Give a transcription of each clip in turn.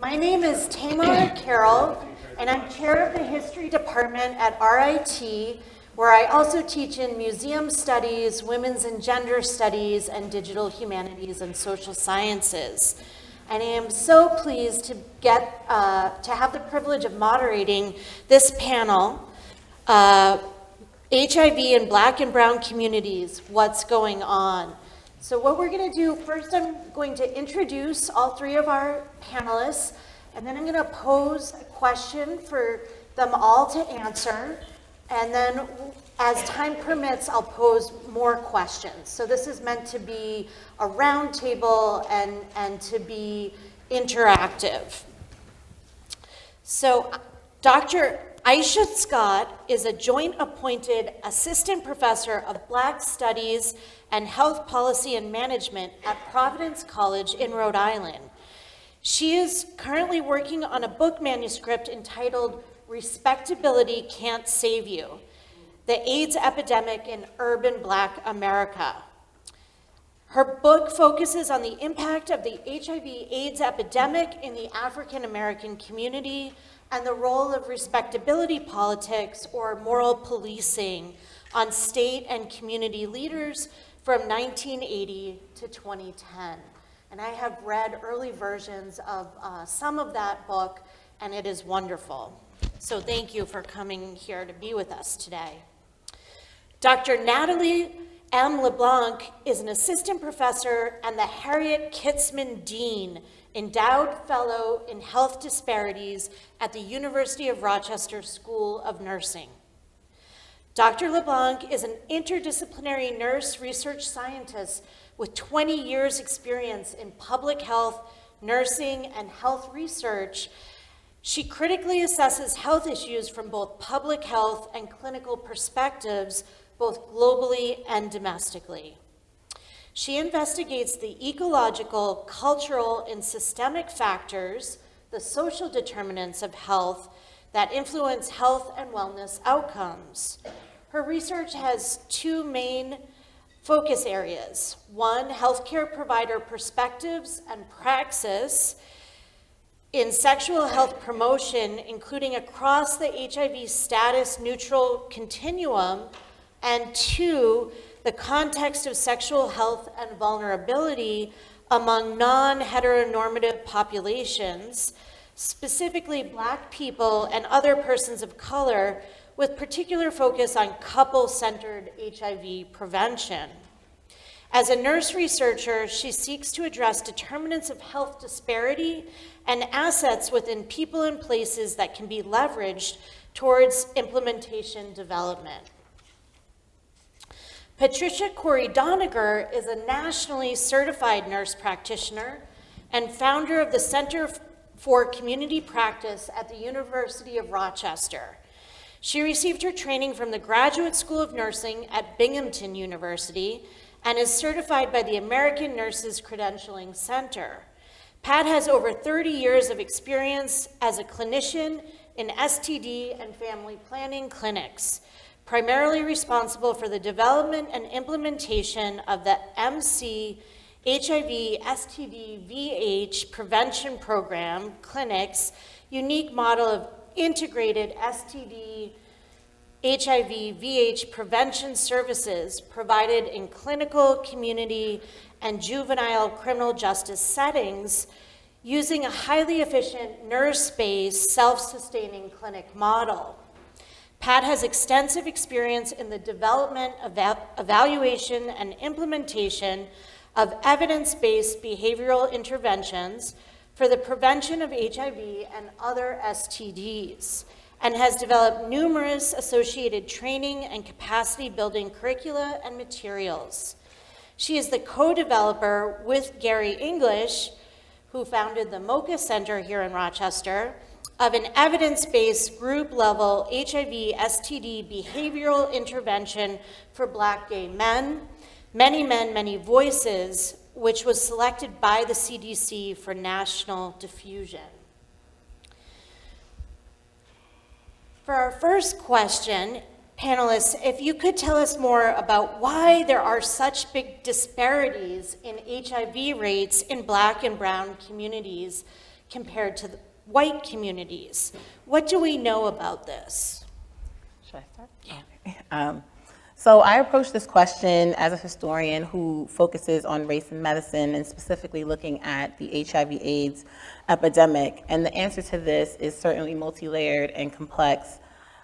My name is Tamar Carroll, and I'm chair of the history department at RIT, where I also teach in museum studies, women's and gender studies, and digital humanities and social sciences. And I am so pleased to have the privilege of moderating this panel, HIV in Black and Brown communities, what's going on? So what we're going to do, first I'm going to introduce all three of our panelists, and then I'm going to pose a question for them all to answer, and then as time permits, I'll pose more questions. So this is meant to be a round table and to be interactive. So Dr. Aisha Scott is a joint appointed assistant professor of Black Studies and Health Policy and Management at Providence College in Rhode Island. She is currently working on a book manuscript entitled Respectability Can't Save You: The AIDS Epidemic in Urban Black America. Her book focuses on the impact of the HIV/AIDS epidemic in the African American community and the role of respectability politics or moral policing on state and community leaders from 1980 to 2010. And I have read early versions of some of that book, and it is wonderful. So thank you for coming here to be with us today. Dr. Natalie M. LeBlanc is an assistant professor and the Harriet Kitzman Dean, endowed fellow in health disparities at the University of Rochester School of Nursing. Dr. LeBlanc is an interdisciplinary nurse research scientist with 20 years experience in public health, nursing, and health research. She critically assesses health issues from both public health and clinical perspectives, both globally and domestically. She investigates the ecological, cultural, and systemic factors, the social determinants of health that influence health and wellness outcomes. Her research has two main focus areas. One, healthcare provider perspectives and praxis in sexual health promotion, including across the HIV status neutral continuum, and two, the context of sexual health and vulnerability among non-heteronormative populations, specifically Black people and other persons of color, with particular focus on couple-centered HIV prevention. As a nurse researcher, she seeks to address determinants of health disparity and assets within people and places that can be leveraged towards implementation development. Patricia Corey Doniger is a nationally certified nurse practitioner and founder of the Center for Community Practice at the University of Rochester. She received her training from the Graduate School of Nursing at Binghamton University and is certified by the American Nurses Credentialing Center. Pat has over 30 years of experience as a clinician in STD and family planning clinics, primarily responsible for the development and implementation of the MC HIV STD VH prevention program clinics, unique model of integrated STD HIV VH prevention services provided in clinical, community, and juvenile criminal justice settings using a highly efficient nurse-based self-sustaining clinic model. Pat has extensive experience in the development, evaluation, and implementation of evidence-based behavioral interventions for the prevention of HIV and other STDs, and has developed numerous associated training and capacity building curricula and materials. She is the co-developer with Gary English, who founded the MOCA Center here in Rochester, of an evidence-based group-level HIV STD behavioral intervention for Black gay men, Many Voices, which was selected by the CDC for national diffusion. For our first question, panelists, if you could tell us more about why there are such big disparities in HIV rates in Black and Brown communities, compared to the white communities. What do we know about this? Should I start? Yeah. So I approach this question as a historian who focuses on race and medicine, and specifically looking at the HIV/AIDS epidemic. And the answer to this is certainly multi-layered and complex.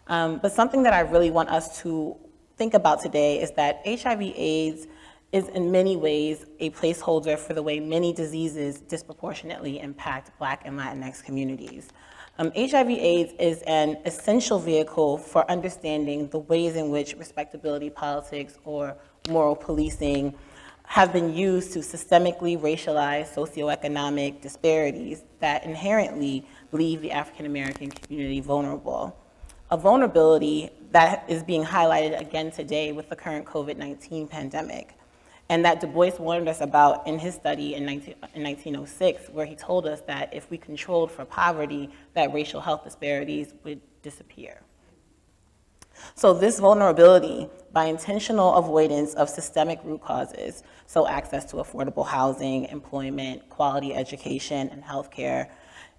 But something that I really want us to think about today is that HIV/AIDS is in many ways a placeholder for the way many diseases disproportionately impact Black and Latinx communities. HIV/AIDS is an essential vehicle for understanding the ways in which respectability politics or moral policing have been used to systemically racialize socioeconomic disparities that inherently leave the African American community vulnerable. A vulnerability that is being highlighted again today with the current COVID-19 pandemic, and that Du Bois warned us about in his study in 1906, where he told us that if we controlled for poverty, that racial health disparities would disappear. So this vulnerability, by intentional avoidance of systemic root causes, so access to affordable housing, employment, quality education, and healthcare,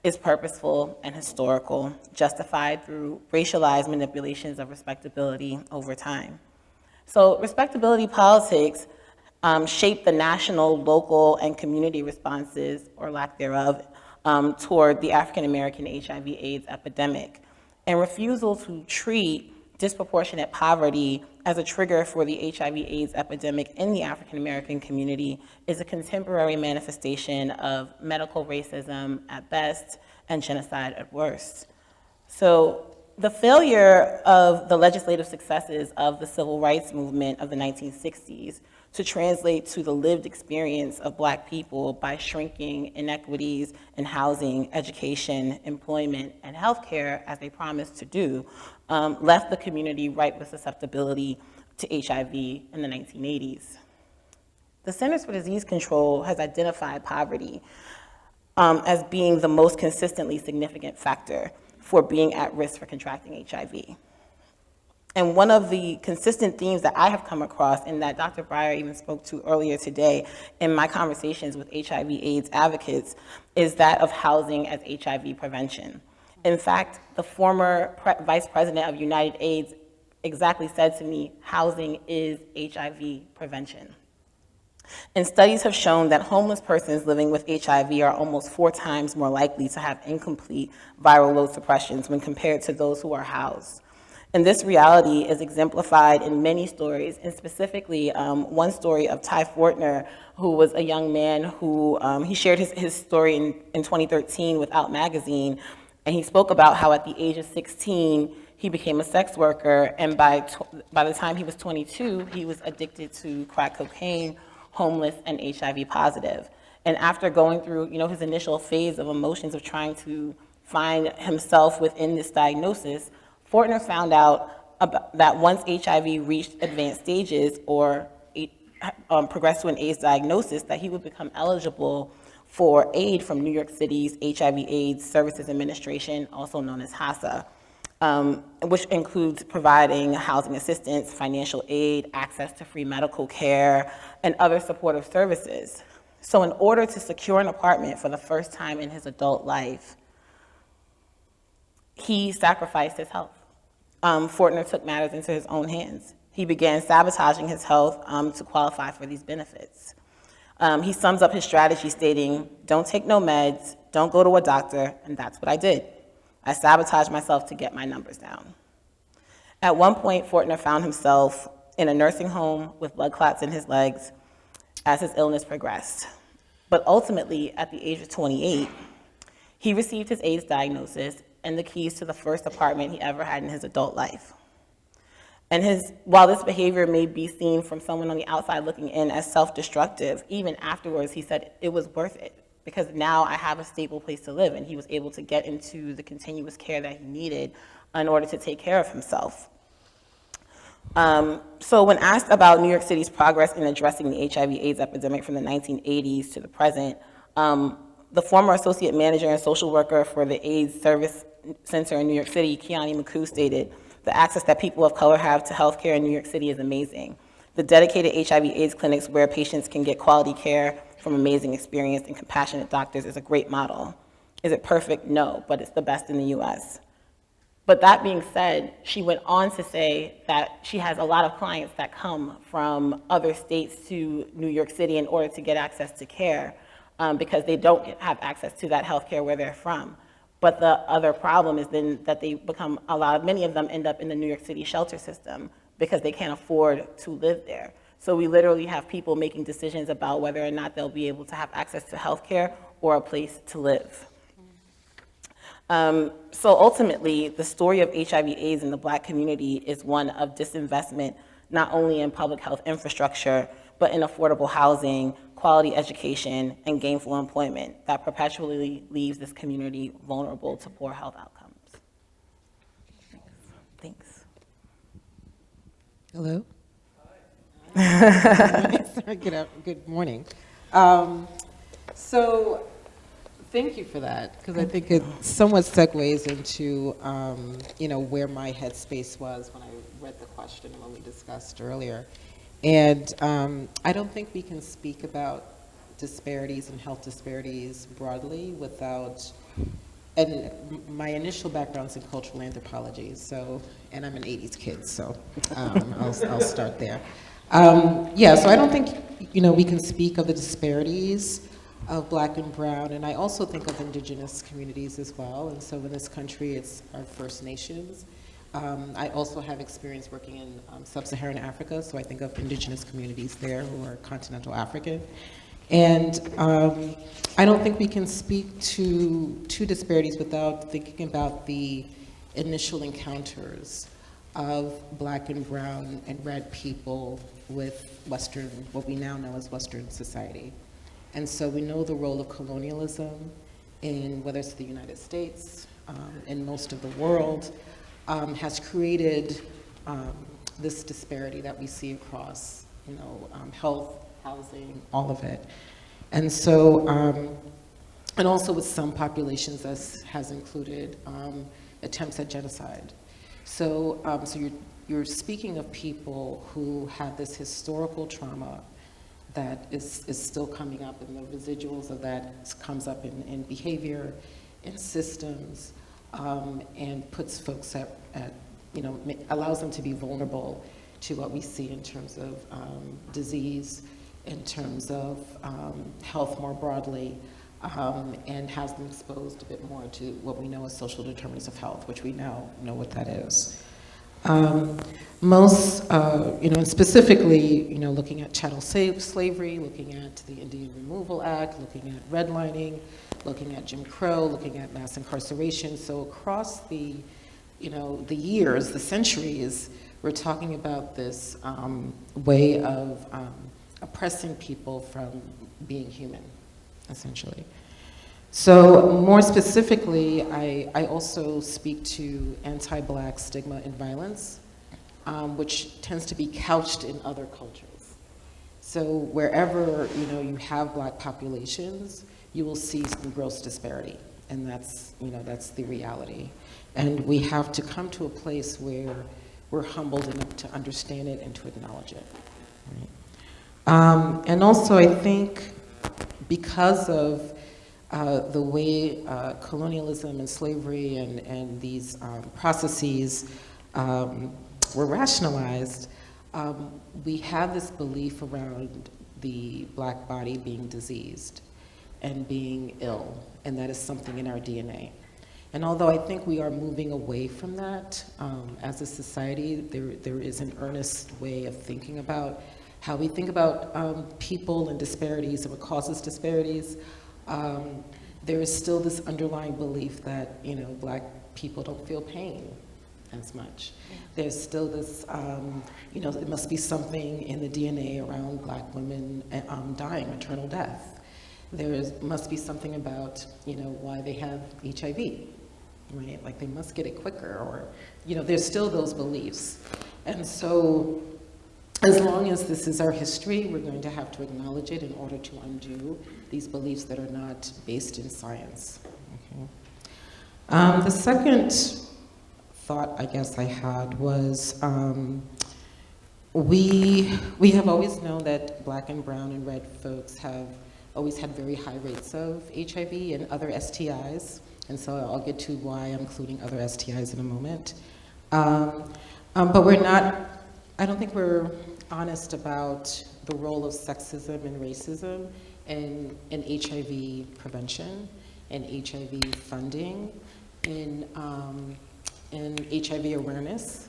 is purposeful and historical, justified through racialized manipulations of respectability over time. So respectability politics shape the national, local, and community responses, or lack thereof, toward the African American HIV/AIDS epidemic. And refusal to treat disproportionate poverty as a trigger for the HIV/AIDS epidemic in the African American community is a contemporary manifestation of medical racism at best and genocide at worst. So the failure of the legislative successes of the civil rights movement of the 1960s to translate to the lived experience of Black people by shrinking inequities in housing, education, employment, and healthcare, as they promised to do, left the community ripe with susceptibility to HIV in the 1980s. The Centers for Disease Control has identified poverty as being the most consistently significant factor for being at risk for contracting HIV. And one of the consistent themes that I have come across, and that Dr. Breyer even spoke to earlier today in my conversations with HIV/AIDS advocates, is that of housing as HIV prevention. In fact, the former vice president of United AIDS exactly said to me, housing is HIV prevention. And studies have shown that homeless persons living with HIV are almost 4 times more likely to have incomplete viral load suppressions when compared to those who are housed. And this reality is exemplified in many stories, and specifically one story of Ty Fortner, who was a young man who, he shared his story in 2013 with Out Magazine, and he spoke about how at the age of 16, he became a sex worker, and by the time he was 22, he was addicted to crack cocaine, homeless, and HIV positive. And after going through, his initial phase of emotions of trying to find himself within this diagnosis, Fortner found out that once HIV reached advanced stages or progressed to an AIDS diagnosis, that he would become eligible for aid from New York City's HIV/AIDS Services Administration, also known as HACA, which includes providing housing assistance, financial aid, access to free medical care, and other supportive services. So in order to secure an apartment for the first time in his adult life, he sacrificed his health. Fortner took matters into his own hands. He began sabotaging his health to qualify for these benefits. He sums up his strategy stating, "Don't take no meds, don't go to a doctor," and that's what I did. I sabotaged myself to get my numbers down. At one point, Fortner found himself in a nursing home with blood clots in his legs as his illness progressed. But ultimately, at the age of 28, he received his AIDS diagnosis and the keys to the first apartment he ever had in his adult life. And while this behavior may be seen from someone on the outside looking in as self-destructive, even afterwards he said it was worth it because now I have a stable place to live, and he was able to get into the continuous care that he needed in order to take care of himself. So when asked about New York City's progress in addressing the HIV/AIDS epidemic from the 1980s to the present, the former associate manager and social worker for the AIDS Service Center in New York City, Kiani McCoo, stated, "The access that people of color have to healthcare in New York City is amazing. The dedicated HIV/AIDS clinics where patients can get quality care from amazing, experienced, and compassionate doctors is a great model. Is it perfect? No, but it's the best in the US. But that being said, she went on to say that she has a lot of clients that come from other states to New York City in order to get access to care, because they don't have access to that health care where they're from. But the other problem is then that they become, many of them end up in the New York City shelter system because they can't afford to live there. So we literally have people making decisions about whether or not they'll be able to have access to health care or a place to live. So ultimately, the story of HIV/AIDS in the Black community is one of disinvestment, not only in public health infrastructure, but in affordable housing, quality education, and gainful employment that perpetually leaves this community vulnerable to poor health outcomes. Thanks. Hello? Good morning. So thank you for that, because I think it somewhat segues into, where my headspace was when I read the question when we discussed earlier. And I don't think we can speak about disparities and health disparities broadly without, and my initial background's in cultural anthropology, so, and I'm an 80s kid, so I'll start there. So I don't think, we can speak of the disparities of Black and Brown, and I also think of indigenous communities as well. And so in this country, it's our First Nations. I also have experience working in sub-Saharan Africa, so I think of indigenous communities there who are continental African. And I don't think we can speak to disparities without thinking about the initial encounters of Black and Brown and Red people with Western, what we now know as Western society. And so we know the role of colonialism in, whether it's the United States, in most of the world, has created this disparity that we see across, health, housing, all of it. And so, and also with some populations, this has included attempts at genocide. So, you're speaking of people who have this historical trauma that is still coming up, and the residuals of that comes up in behavior, in systems, and puts folks at allows them to be vulnerable to what we see in terms of disease, in terms of health more broadly, and has them exposed a bit more to what we know as social determinants of health, which we now know what that is. Most, and specifically, looking at chattel slavery, looking at the Indian Removal Act, looking at redlining, looking at Jim Crow, looking at mass incarceration. So across the, the years, the centuries, we're talking about this way of oppressing people from being human, essentially. So more specifically, I also speak to anti-Black stigma and violence, which tends to be couched in other cultures. So wherever you have Black populations, you will see some gross disparity, and that's the reality. And we have to come to a place where we're humbled enough to understand it and to acknowledge it. Right? And also, I think because of the way colonialism and slavery and these processes were rationalized, we have this belief around the Black body being diseased and being ill, and that is something in our DNA. And although I think we are moving away from that as a society, there is an earnest way of thinking about how we think about people and disparities and what causes disparities. There is still this underlying belief that Black people don't feel pain as much. There's still this, it must be something in the DNA around Black women dying, maternal death. There must be something about why they have HIV, right? Like they must get it quicker, or there's still those beliefs. And so as long as this is our history, we're going to have to acknowledge it in order to undo these beliefs that are not based in science. Okay. The second thought I guess I had was we have always known that Black and brown and red folks have always had very high rates of HIV and other STIs, and so I'll get to why I'm including other STIs in a moment. But we're not, I don't think we're honest about the role of sexism and racism in HIV prevention, and HIV funding, in HIV awareness.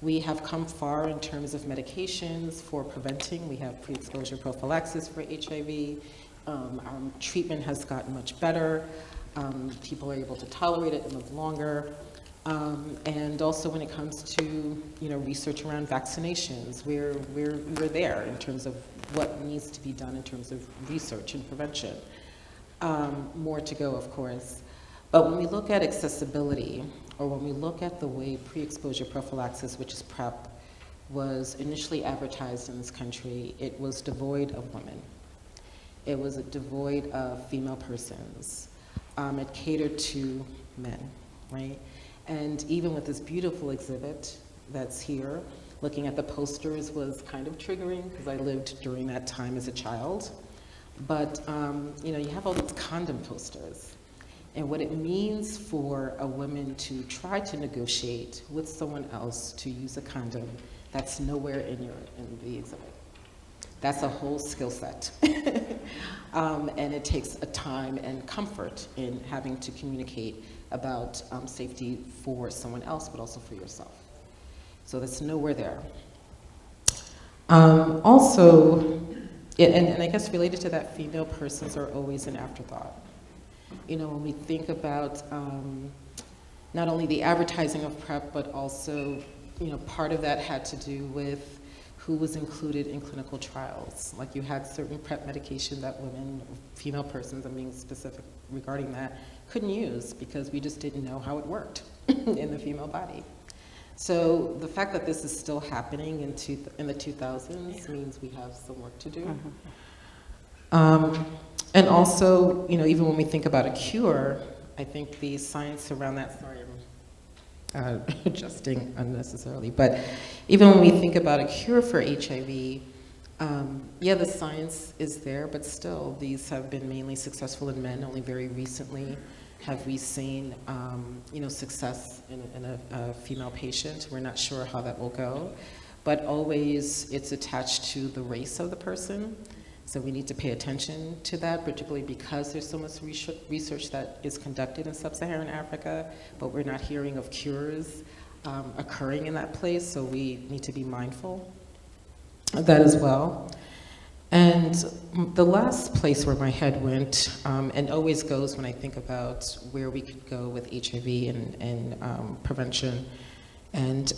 We have come far in terms of medications for preventing. We have pre-exposure prophylaxis for HIV. Our treatment has gotten much better. People are able to tolerate it and live longer. And also when it comes to research around vaccinations, we're there in terms of what needs to be done in terms of research and prevention. More to go, of course. But when we look at accessibility, or when we look at the way pre-exposure prophylaxis, which is PrEP, was initially advertised in this country, it was devoid of women. It was devoid of female persons. It catered to men, right? And even with this beautiful exhibit that's here, looking at the posters was kind of triggering because I lived during that time as a child. But you have all these condom posters. And what it means for a woman to try to negotiate with someone else to use a condom, that's nowhere in the exhibit. That's a whole skill set. And it takes a time and comfort in having to communicate about safety for someone else, but also for yourself. So that's nowhere there. Also, and I guess related to that, female persons are always an afterthought. When we think about not only the advertising of PrEP, but also, part of that had to do with who was included in clinical trials. Like you had certain PrEP medication that women, female persons, I'm being specific regarding that, couldn't use because we just didn't know how it worked in the female body. So the fact that this is still happening in the 2000s means we have some work to do. And also, even when we think about a cure, I think the science around that, sorry, I'm adjusting unnecessarily, but even when we think about a cure for HIV, yeah, the science is there, but still, these have been mainly successful in men. Only very recently have we seen, success in a female patient. We're not sure how that will go, but always it's attached to the race of the person. So we need to pay attention to that, particularly because there's so much research that is conducted in sub-Saharan Africa, but we're not hearing of cures occurring in that place, so we need to be mindful of that as well. And the last place where my head went, and always goes when I think about where we could go with HIV and prevention and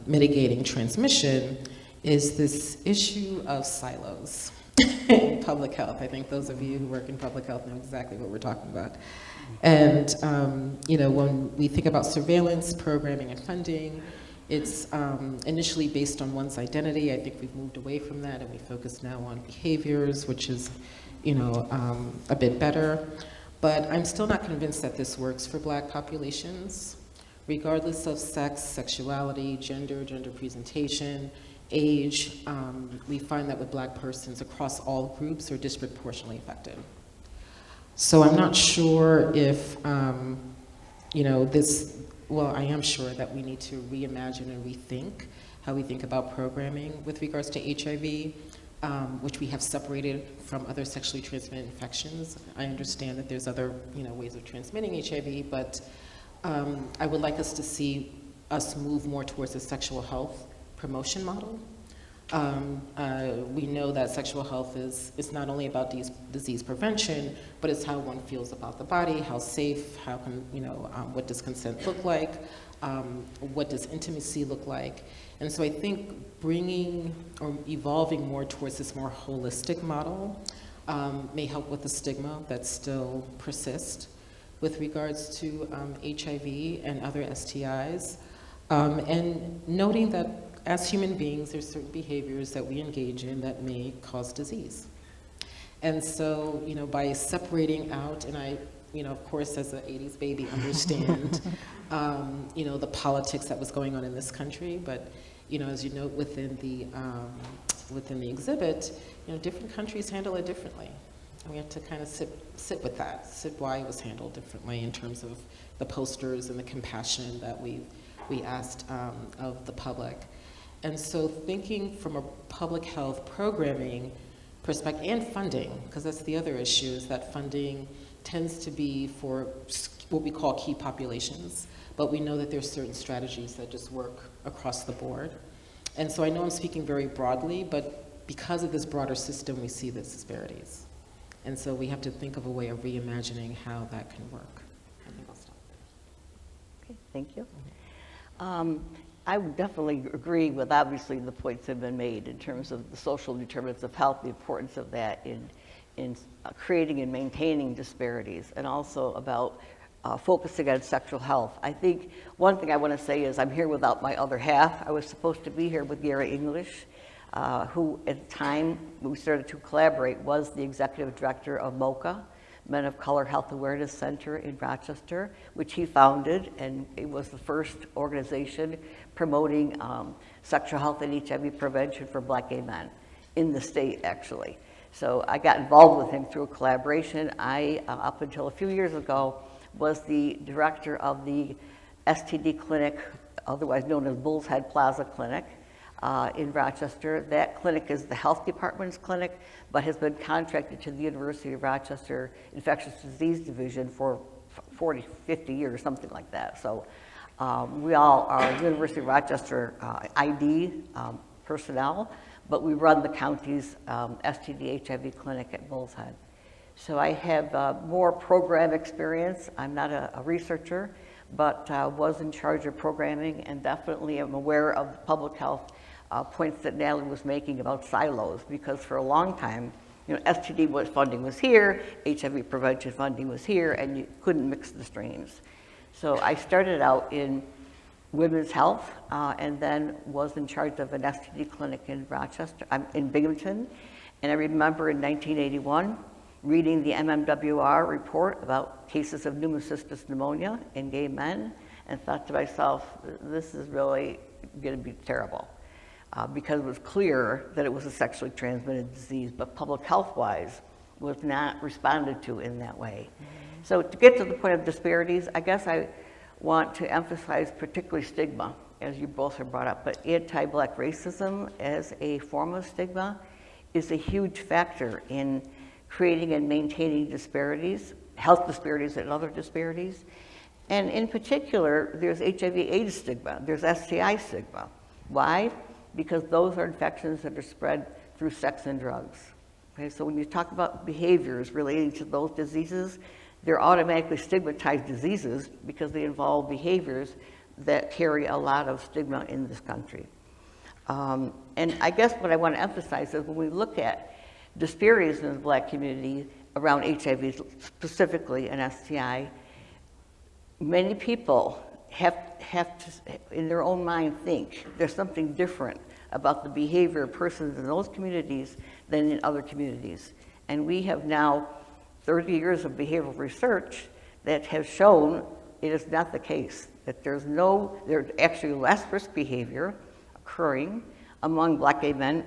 mitigating transmission, is this issue of silos. In public health. I think those of you who work in public health know exactly what we're talking about. And when we think about surveillance, programming, and funding, it's initially based on one's identity. I think we've moved away from that, and we focus now on behaviors, which is, a bit better. But I'm still not convinced that this works for Black populations, regardless of sex, sexuality, gender presentation, age. We find that with Black persons across all groups are disproportionately affected. So I'm not sure if, I am sure that we need to reimagine and rethink how we think about programming with regards to HIV, which we have separated from other sexually transmitted infections. I understand that there's other, ways of transmitting HIV, but I would like us to see us move more towards a sexual health promotion model. We know that sexual health is not only about disease prevention, but it's how one feels about the body, how safe, how can, what does consent look like, what does intimacy look like. And so I think bringing or evolving more towards this more holistic model may help with the stigma that still persists with regards to HIV and other STIs, and noting that as human beings, there's certain behaviors that we engage in that may cause disease. And so, by separating out, and I, of course, as an 80s baby, understand, the politics that was going on in this country, but, as you note within the exhibit, different countries handle it differently. And we had to kind of sit with that, sit why it was handled differently in terms of the posters and the compassion that we asked of the public. And so thinking from a public health programming perspective and funding, because that's the other issue, is that funding tends to be for what we call key populations, but we know that there's certain strategies that just work across the board. And so I know I'm speaking very broadly, but because of this broader system, we see these disparities. And so we have to think of a way of reimagining how that can work. I think I'll stop there. Okay, thank you. I would definitely agree with obviously the points that have been made in terms of the social determinants of health, the importance of that in creating and maintaining disparities, and also about focusing on sexual health. I think one thing I want to say is I'm here without my other half. I was supposed to be here with Gary English, who at the time we started to collaborate was the executive director of MOCA, Men of Color Health Awareness Center in Rochester, which he founded, and it was the first organization promoting sexual health and HIV prevention for Black gay men in the state, actually. So I got involved with him through a collaboration. I, up until a few years ago, was the director of the STD clinic, otherwise known as Bull's Head Plaza Clinic, in Rochester. That clinic is the health department's clinic, but has been contracted to the University of Rochester Infectious Disease Division for 40, 50 years, something like that. So we all are University of Rochester ID personnel, but we run the county's STD HIV clinic at Bull's Head. So I have more program experience. I'm not a researcher, but was in charge of programming, and definitely am aware of the public health points that Natalie was making about silos, because for a long time, you know, STD funding was here, HIV prevention funding was here, and you couldn't mix the streams. So I started out in women's health, and then was in charge of an STD clinic in Rochester, in Binghamton. And I remember in 1981 reading the MMWR report about cases of pneumocystis pneumonia in gay men, and thought to myself, this is really going to be terrible. Because it was clear that it was a sexually transmitted disease, but public health-wise was not responded to in that way. So to get to the point of disparities, I guess I want to emphasize particularly stigma, as you both have brought up, but anti-Black racism as a form of stigma is a huge factor in creating and maintaining disparities, health disparities and other disparities. And in particular, there's HIV/AIDS stigma, there's STI stigma. Why? Because those are infections that are spread through sex and drugs. Okay, so when you talk about behaviors relating to those diseases, they're automatically stigmatized diseases because they involve behaviors that carry a lot of stigma in this country. And I guess what I want to emphasize is when we look at disparities in the Black community around HIV specifically and STI, many people have to, in their own mind, think there's something different about the behavior of persons in those communities than in other communities. And we have now 30 years of behavioral research that has shown it is not the case, that there's actually less risk behavior occurring among Black gay men,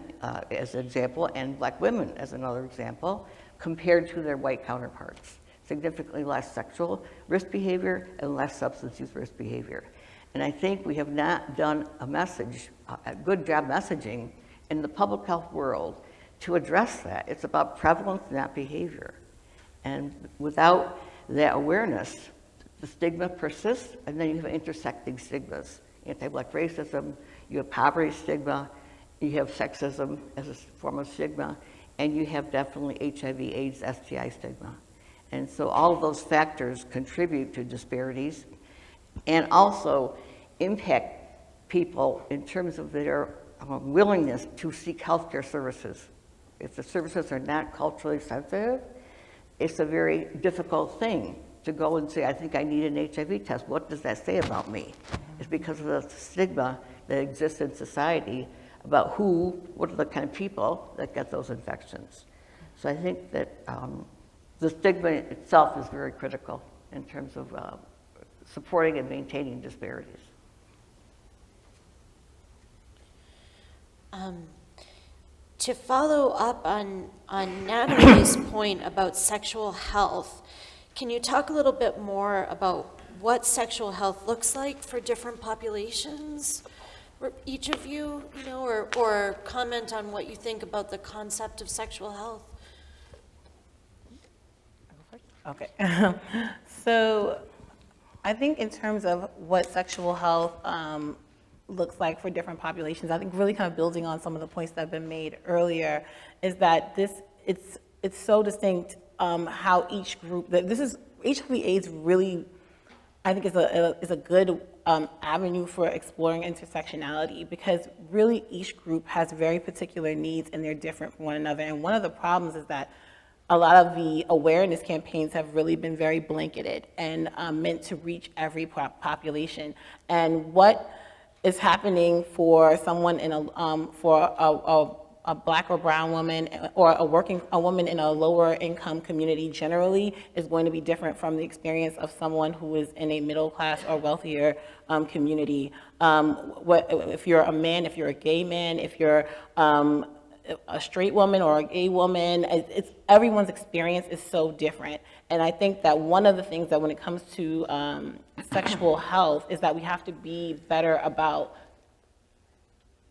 as an example, and Black women as another example, compared to their white counterparts. Significantly less sexual risk behavior and less substance use risk behavior. And I think we have not done a good job messaging in the public health world to address that. It's about prevalence, not behavior. And without that awareness, the stigma persists, and then you have intersecting stigmas. Anti-Black racism, you have poverty stigma, you have sexism as a form of stigma, and you have definitely HIV/AIDS, STI stigma. And so all of those factors contribute to disparities and also impact people in terms of their willingness to seek healthcare services. If the services are not culturally sensitive, it's a very difficult thing to go and say, I think I need an HIV test. What does that say about me? It's because of the stigma that exists in society about what are the kind of people that get those infections. So I think that the stigma itself is very critical in terms of supporting and maintaining disparities. to follow up on Natalie's point about sexual health, can you talk a little bit more about what sexual health looks like for different populations? Or each of you, or comment on what you think about the concept of sexual health. Okay. So I think in terms of what sexual health looks like for different populations, I think really kind of building on some of the points that have been made earlier is that it's so distinct how each group, that this is, HIV/AIDS really, I think is a good avenue for exploring intersectionality, because really each group has very particular needs and they're different from one another. And one of the problems is that a lot of the awareness campaigns have really been very blanketed and meant to reach every population. And what is happening for someone in a Black or brown woman, or a woman in a lower income community generally, is going to be different from the experience of someone who is in a middle class or wealthier community. If you're a man, if you're a gay man, if you're a straight woman or a gay woman, everyone's experience is so different. And I think that one of the things that when it comes to sexual health is that we have to be better about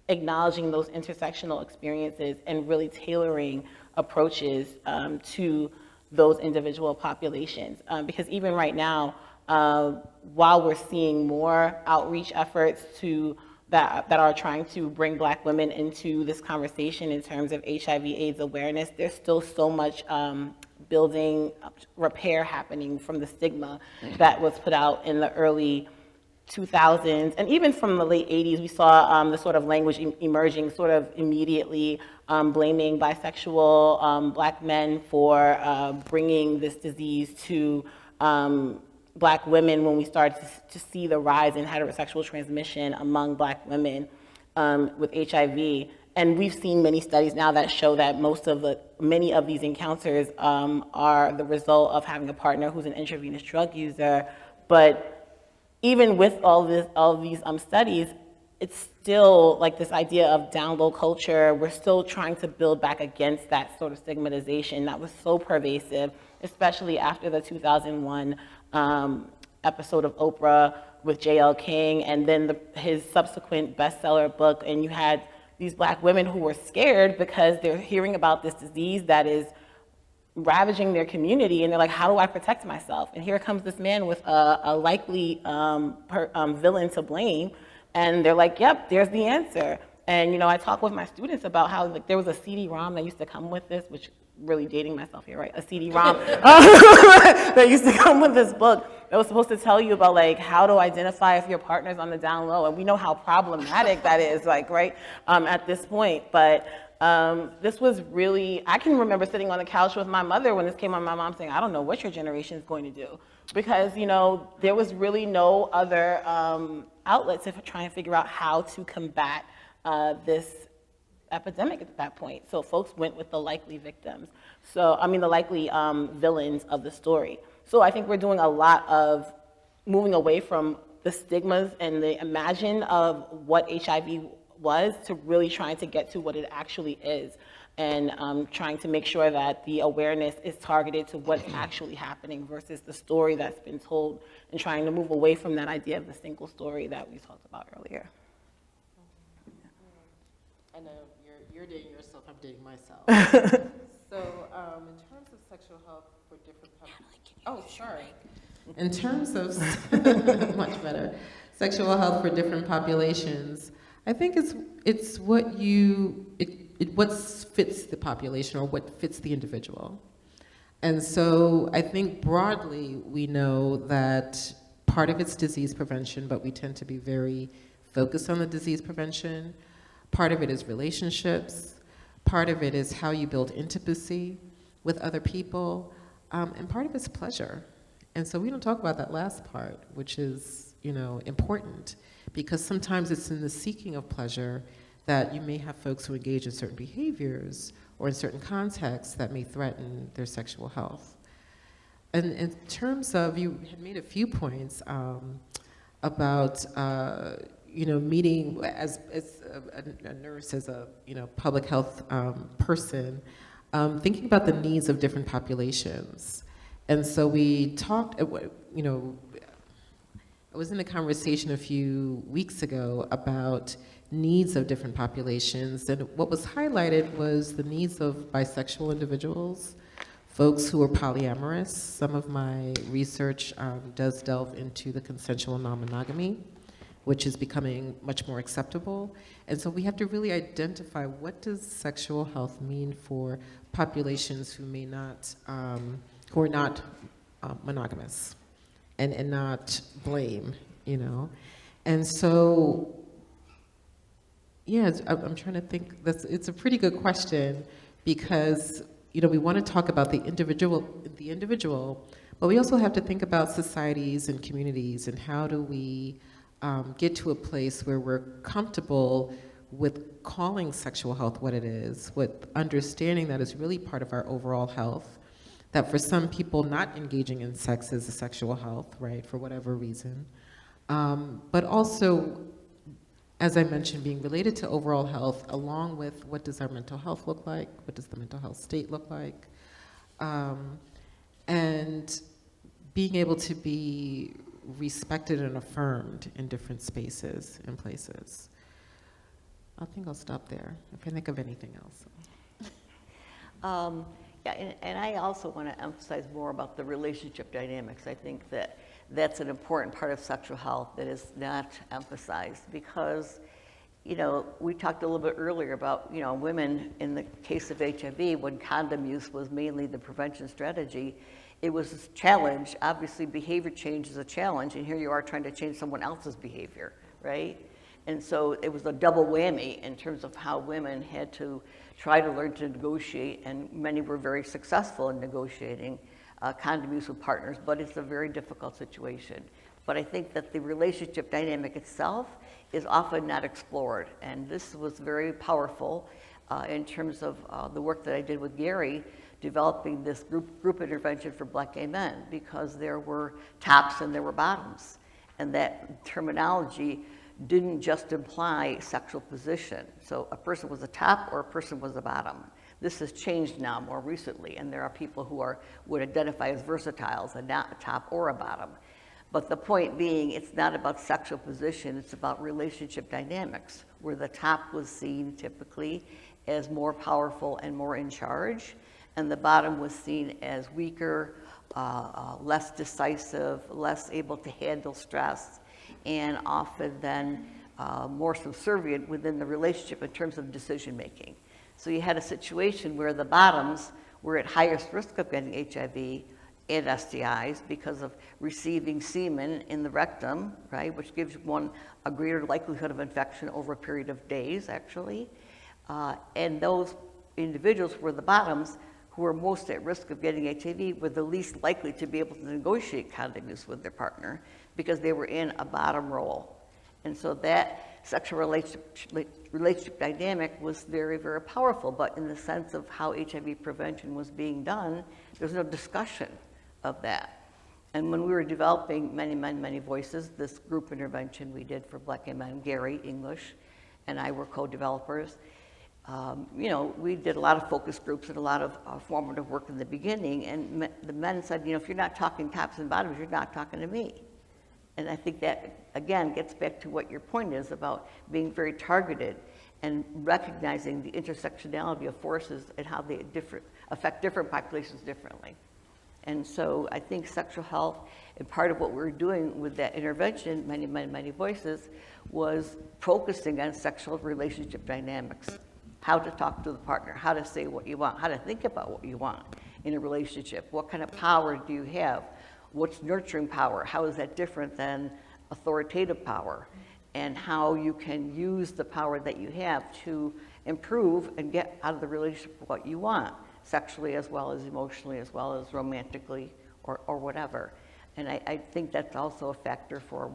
acknowledging those intersectional experiences and really tailoring approaches to those individual populations. Because even right now, while we're seeing more outreach efforts that are trying to bring Black women into this conversation in terms of HIV/AIDS awareness, there's still so much building repair happening from the stigma that was put out in the early 2000s, and even from the late 80s, we saw the sort of language emerging sort of immediately, blaming bisexual Black men for bringing this disease to Black women when we started to see the rise in heterosexual transmission among Black women with HIV. And we've seen many studies now that show that many of these encounters are the result of having a partner who's an intravenous drug user. But even with all these studies, it's still like this idea of down low culture. We're still trying to build back against that sort of stigmatization that was so pervasive, especially after the 2001 episode of Oprah with J.L. King, and then his subsequent bestseller book. And you had these Black women who were scared because they're hearing about this disease that is ravaging their community, and they're like, how do I protect myself? And here comes this man with a likely villain to blame, and they're like, yep, there's the answer. And I talk with my students about how there was a CD-ROM that used to come with this, which really dating myself here, right? A CD-ROM that used to come with this book that was supposed to tell you about how to identify if your partner's on the down low, and we know how problematic that is, right, at this point. But this was really, I can remember sitting on the couch with my mother when this came on, my mom saying, I don't know what your generation is going to do. Because, there was really no other outlets to try and figure out how to combat this epidemic at that point. So folks went with the likely victims. So, the likely villains of the story. So I think we're doing a lot of moving away from the stigmas and the imagine of what HIV was to really trying to get to what it actually is, and trying to make sure that the awareness is targeted to what's actually happening versus the story that's been told, and trying to move away from that idea of the single story that we talked about earlier. I know you're dating yourself, I'm dating myself. So in terms of sexual health for different in terms of much better, sexual health for different populations, I think it's what what fits the population or what fits the individual. And so I think broadly we know that part of it's disease prevention, but we tend to be very focused on the disease prevention. Part of it is relationships. Part of it is how you build intimacy with other people. And part of it's pleasure. And so we don't talk about that last part, which is, important, because sometimes it's in the seeking of pleasure that you may have folks who engage in certain behaviors or in certain contexts that may threaten their sexual health. And in terms of, you had made a few points about, meeting as a nurse, as a, public health person, thinking about the needs of different populations. And so we talked, I was in a conversation a few weeks ago about needs of different populations, and what was highlighted was the needs of bisexual individuals, folks who are polyamorous. Some of my research does delve into the consensual non-monogamy, which is becoming much more acceptable. And so we have to really identify, what does sexual health mean for populations who may not, who are not monogamous, and not blame, And so, yeah, I'm trying to think, it's a pretty good question, because, we want to talk about the individual, but we also have to think about societies and communities, and how do we get to a place where we're comfortable with calling sexual health what it is, with understanding that it's really part of our overall health, that for some people not engaging in sex is a sexual health, right, for whatever reason. But also, as I mentioned, being related to overall health, along with what does our mental health look like, what does the mental health state look like, and being able to be respected and affirmed in different spaces and places. I think I'll stop there if I think of anything else. Yeah, and I also want to emphasize more about the relationship dynamics. I think that that's an important part of sexual health that is not emphasized, because, we talked a little bit earlier about, women in the case of HIV, when condom use was mainly the prevention strategy, it was a challenge. Obviously, behavior change is a challenge, and here you are trying to change someone else's behavior, right? And so it was a double whammy in terms of how women had to try to learn to negotiate, and many were very successful in negotiating condom use with partners, but it's a very difficult situation. But I think that the relationship dynamic itself is often not explored, and this was very powerful in terms of the work that I did with Gary, developing this group intervention for Black gay men, because there were tops and there were bottoms, and that terminology didn't just imply sexual position. So a person was a top or a person was a bottom. This has changed now more recently, and there are people who would identify as versatiles and not a top or a bottom. But the point being, it's not about sexual position, it's about relationship dynamics, where the top was seen typically as more powerful and more in charge, and the bottom was seen as weaker, less decisive, less able to handle stress, and often then more subservient within the relationship in terms of decision making. So you had a situation where the bottoms were at highest risk of getting HIV and STIs because of receiving semen in the rectum, right, which gives one a greater likelihood of infection over a period of days, actually. And those individuals were the bottoms who were most at risk of getting HIV, were the least likely to be able to negotiate condom use with their partner because they were in a bottom role. And so that sexual relationship dynamic was very, very powerful, but in the sense of how HIV prevention was being done, there's no discussion of that. And when we were developing Many Men, Many Voices, this group intervention we did for Black gay men, Gary English and I were co-developers, we did a lot of focus groups and a lot of formative work in the beginning, and the men said, if you're not talking tops and bottoms, you're not talking to me. And I think that, again, gets back to what your point is about being very targeted and recognizing the intersectionality of forces and how they affect different populations differently. And so I think sexual health, and part of what we were doing with that intervention, Many Men, Many Voices, was focusing on sexual relationship dynamics. How to talk to the partner, how to say what you want, how to think about what you want in a relationship. What kind of power do you have? What's nurturing power? How is that different than authoritative power? And how you can use the power that you have to improve and get out of the relationship what you want, sexually as well as emotionally, as well as romantically, or whatever. And I think that's also a factor for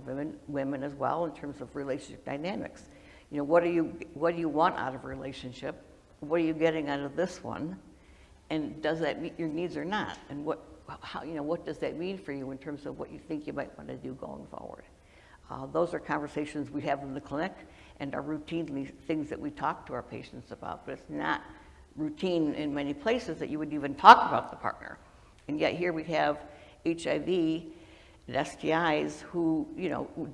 women as well in terms of relationship dynamics. What do you want out of a relationship? What are you getting out of this one? And does that meet your needs or not? And what does that mean for you in terms of what you think you might want to do going forward? Those are conversations we have in the clinic and are routinely things that we talk to our patients about, but it's not routine in many places that you would even talk about the partner. And yet here we have HIV and STIs who,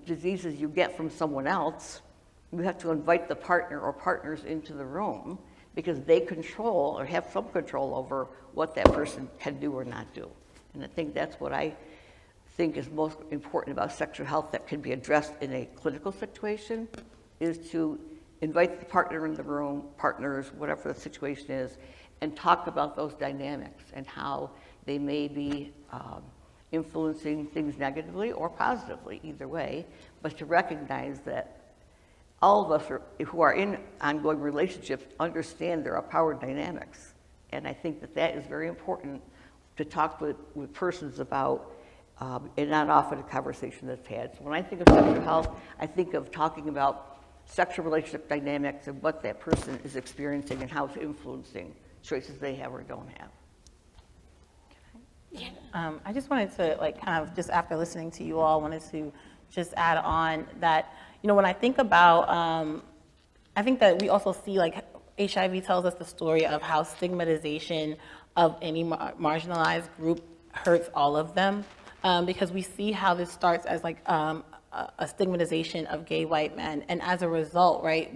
diseases you get from someone else, you have to invite the partner or partners into the room because they control or have some control over what that person can do or not do. And I think that's what I think is most important about sexual health that can be addressed in a clinical situation, is to invite the partner in the room, partners, whatever the situation is, and talk about those dynamics and how they may be influencing things negatively or positively, either way, but to recognize that all of us who are in ongoing relationships understand there are power dynamics. And I think that that is very important to talk with persons about, and not often a conversation that's had. So when I think of sexual health, I think of talking about sexual relationship dynamics and what that person is experiencing and how it's influencing choices they have or don't have. I just wanted to, kind of just after listening to you all, wanted to just add on that, when I think about, I think that we also see, HIV tells us the story of how stigmatization of any marginalized group hurts all of them, because we see how this starts as a stigmatization of gay white men, and as a result, right,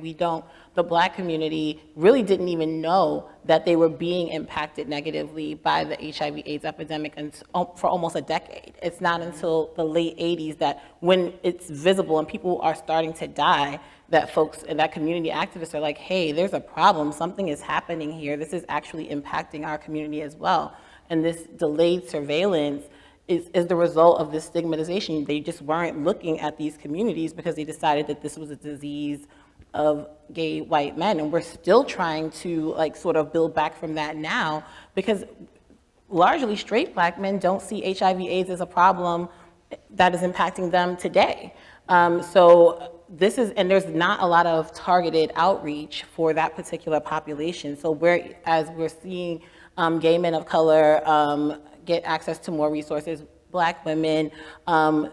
the Black community really didn't even know that they were being impacted negatively by the HIV/AIDS epidemic for almost a decade. It's not until the late 80s that when it's visible and people are starting to die, that folks and that community activists are like, hey, there's a problem, something is happening here, this is actually impacting our community as well. And this delayed surveillance is the result of this stigmatization. They just weren't looking at these communities because they decided that this was a disease of gay white men. And we're still trying to sort of build back from that now, because largely straight Black men don't see HIV/AIDS as a problem that is impacting them today. So there's not a lot of targeted outreach for that particular population. So as we're seeing gay men of color get access to more resources, Black women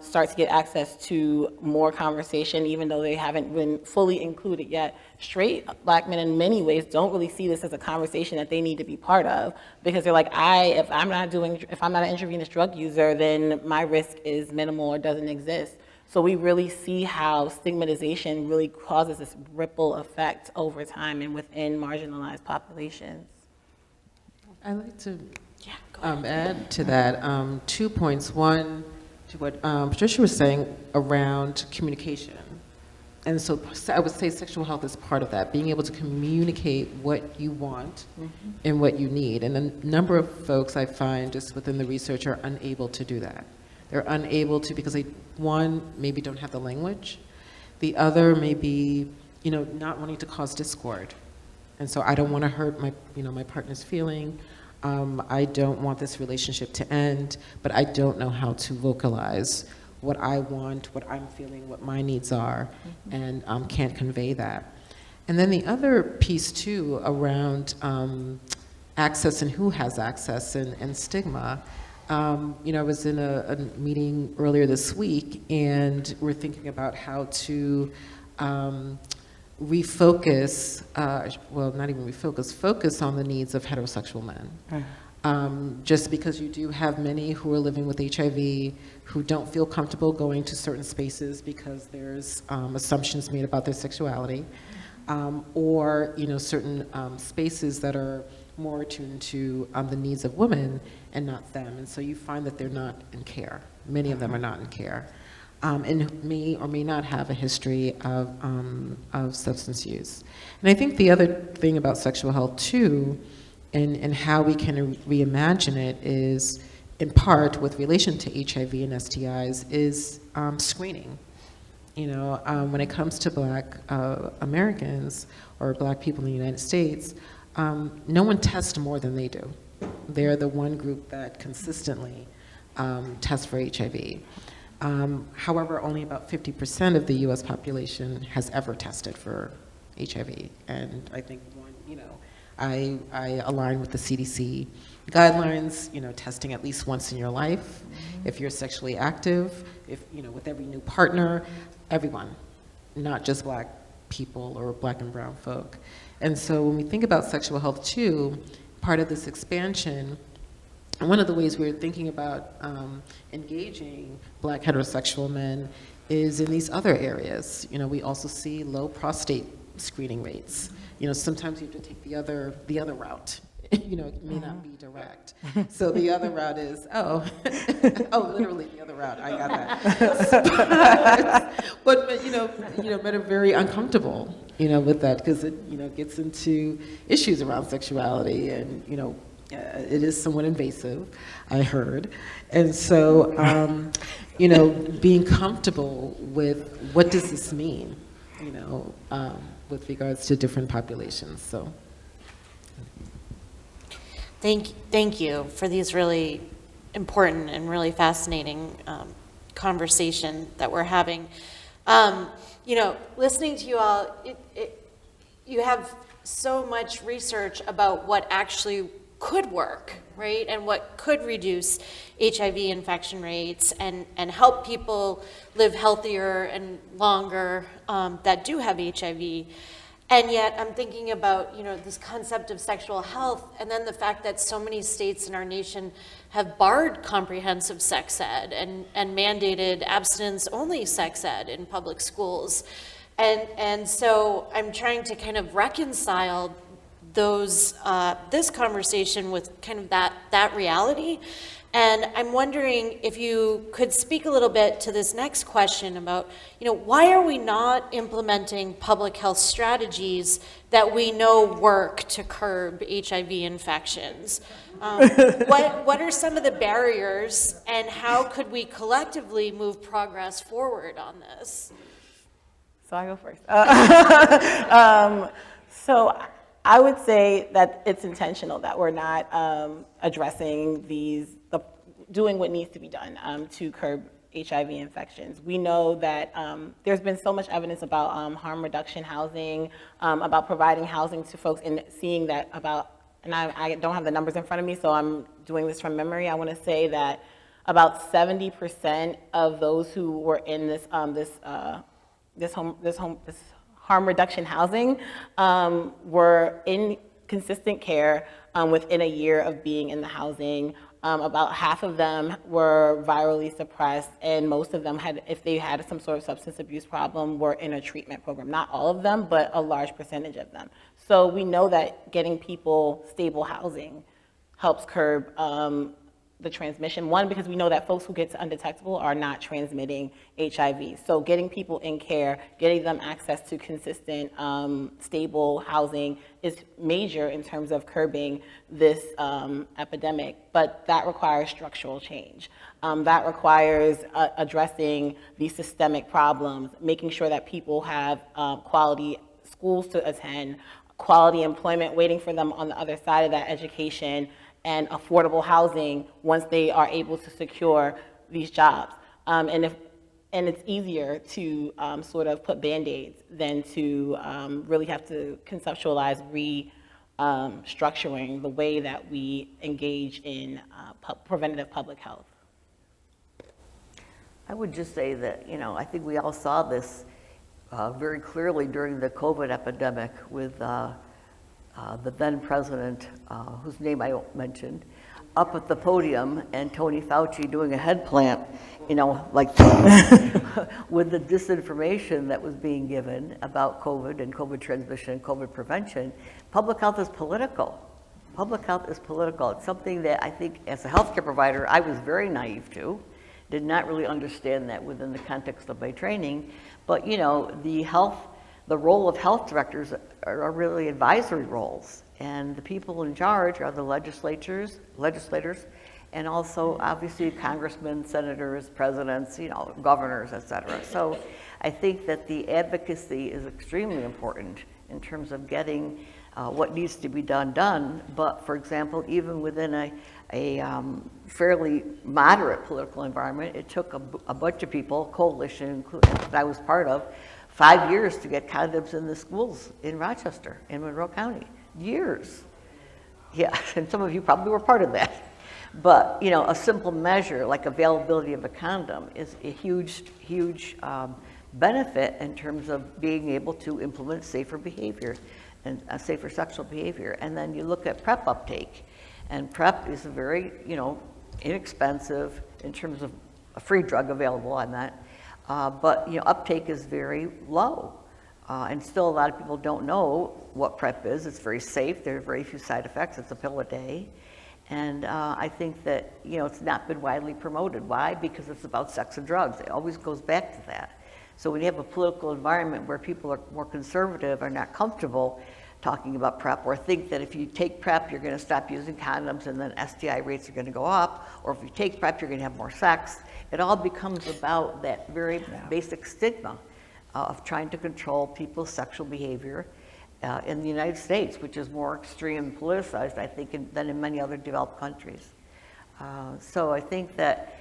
start to get access to more conversation, even though they haven't been fully included yet. Straight Black men in many ways don't really see this as a conversation that they need to be part of, because they're like, if I'm not an intravenous drug user, then my risk is minimal or doesn't exist. So we really see how stigmatization really causes this ripple effect over time and within marginalized populations. I'd like to add to that 2 points. One, to what Patricia was saying around communication. And so I would say sexual health is part of that, being able to communicate what you want and what you need. And a number of folks I find just within the research are unable to do that. They're unable to because they, one, maybe don't have the language. The other may be, not wanting to cause discord. And so I don't want to hurt my partner's feeling. I don't want this relationship to end, but I don't know how to vocalize what I want, what I'm feeling, what my needs are, and can't convey that. And then the other piece too around access and who has access and stigma. I was in a meeting earlier this week, and we're thinking about how to refocus, focus on the needs of heterosexual men. Just because you do have many who are living with HIV who don't feel comfortable going to certain spaces because there's assumptions made about their sexuality, or certain spaces that are more attuned to the needs of women and not them. And so you find that they're not in care. Many of them are not in care. And may or may not have a history of substance use. And I think the other thing about sexual health too, and how we can reimagine it is, in part with relation to HIV and STIs, is screening. When it comes to Black Americans or Black people in the United States, no one tests more than they do. They're the one group that consistently tests for HIV. However, only about 50% of the US population has ever tested for HIV. And I think I align with the CDC guidelines, testing at least once in your life. If you're sexually active, with every new partner, everyone, not just Black people or Black and brown folk. And so when we think about sexual health too, part of this expansion, one of the ways we're thinking about engaging Black heterosexual men is in these other areas. We also see low prostate screening rates. Sometimes you have to take the other route. It may not be direct. So the other route is, literally the other route. I got that. but men are very uncomfortable, with that because it, gets into issues around sexuality and, it is somewhat invasive, I heard. And so, being comfortable with what does this mean, with regards to different populations, so. Thank you for these really important and really fascinating conversation that we're having. Listening to you all, you have so much research about what actually could work, right? And what could reduce HIV infection rates and help people live healthier and longer that do have HIV. And yet I'm thinking about, this concept of sexual health and then the fact that so many states in our nation have barred comprehensive sex ed and mandated abstinence-only sex ed in public schools. And so I'm trying to kind of reconcile this conversation with kind of that reality. And I'm wondering if you could speak a little bit to this next question about, why are we not implementing public health strategies that we know work to curb HIV infections? What are some of the barriers and how could we collectively move progress forward on this? So I go first. So I would say that it's intentional that we're not addressing doing what needs to be done to curb HIV infections. We know that there's been so much evidence about harm reduction housing, about providing housing to folks, and seeing that and I don't have the numbers in front of me, so I'm doing this from memory. I want to say that about 70% of those who were in this harm reduction housing were in consistent care within a year of being in the housing. About half of them were virally suppressed, and most of them if they had some sort of substance abuse problem, were in a treatment program. Not all of them, but a large percentage of them. So we know that getting people stable housing helps curb the transmission. One, because we know that folks who get to undetectable are not transmitting HIV. So getting people in care, getting them access to consistent, stable housing is major in terms of curbing this epidemic, but that requires structural change. That requires addressing these systemic problems, making sure that people have quality schools to attend, quality employment waiting for them on the other side of that education, and affordable housing once they are able to secure these jobs. And it's easier to sort of put Band-Aids than to really have to conceptualize restructuring the way that we engage in preventative public health. I would just say that, I think we all saw this very clearly during the COVID epidemic with the then president, whose name I mentioned, up at the podium, and Tony Fauci doing a head plant, with the disinformation that was being given about COVID and COVID transmission and COVID prevention. Public health is political. Public health is political. It's something that I think as a healthcare provider, I was very naive to, did not really understand that within the context of my training. But the role of health directors are really advisory roles, and the people in charge are the legislators, and also obviously congressmen, senators, presidents, governors, et cetera. So I think that the advocacy is extremely important in terms of getting what needs to be done. But for example, even within a fairly moderate political environment, it took a bunch of people, a coalition that I was part of, 5 years to get condoms in the schools in Rochester, in Monroe County. years. Yeah, and some of you probably were part of that. But, you know, a simple measure like availability of a condom is a huge, huge benefit in terms of being able to implement safer behavior and safer sexual behavior. And then you look at PrEP uptake, and PrEP is a very, you know, inexpensive in terms of a free drug available on that, but, you know, uptake is very low. And still a lot of people don't know what PrEP is. It's very safe. There are very few side effects. It's a pill a day. And I think that, you know, it's not been widely promoted. Why? Because it's about sex and drugs. It always goes back to that. So when you have a political environment where people are more conservative, are not comfortable talking about PrEP, or think that if you take PrEP, you're going to stop using condoms and then STI rates are going to go up, or if you take PrEP, you're going to have more sex, it all becomes about that very basic stigma of trying to control people's sexual behavior in the United States, which is more extreme and politicized, I think, than in many other developed countries. So I think that,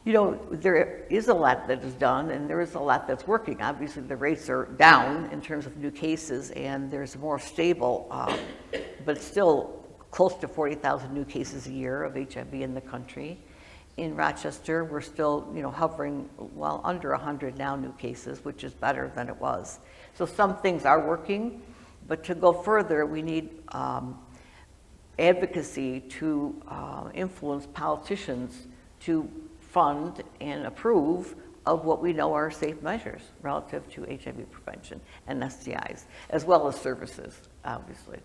you know, there is a lot that is done, and there is a lot that's working. Obviously, the rates are down in terms of new cases, and there's more stable, but still close to 40,000 new cases a year of HIV in the country. In Rochester, we're still, you know, hovering well under 100 now new cases, which is better than it was. So some things are working, but to go further, we need advocacy to influence politicians to fund and approve of what we know are safe measures relative to HIV prevention and STIs, as well as services, obviously.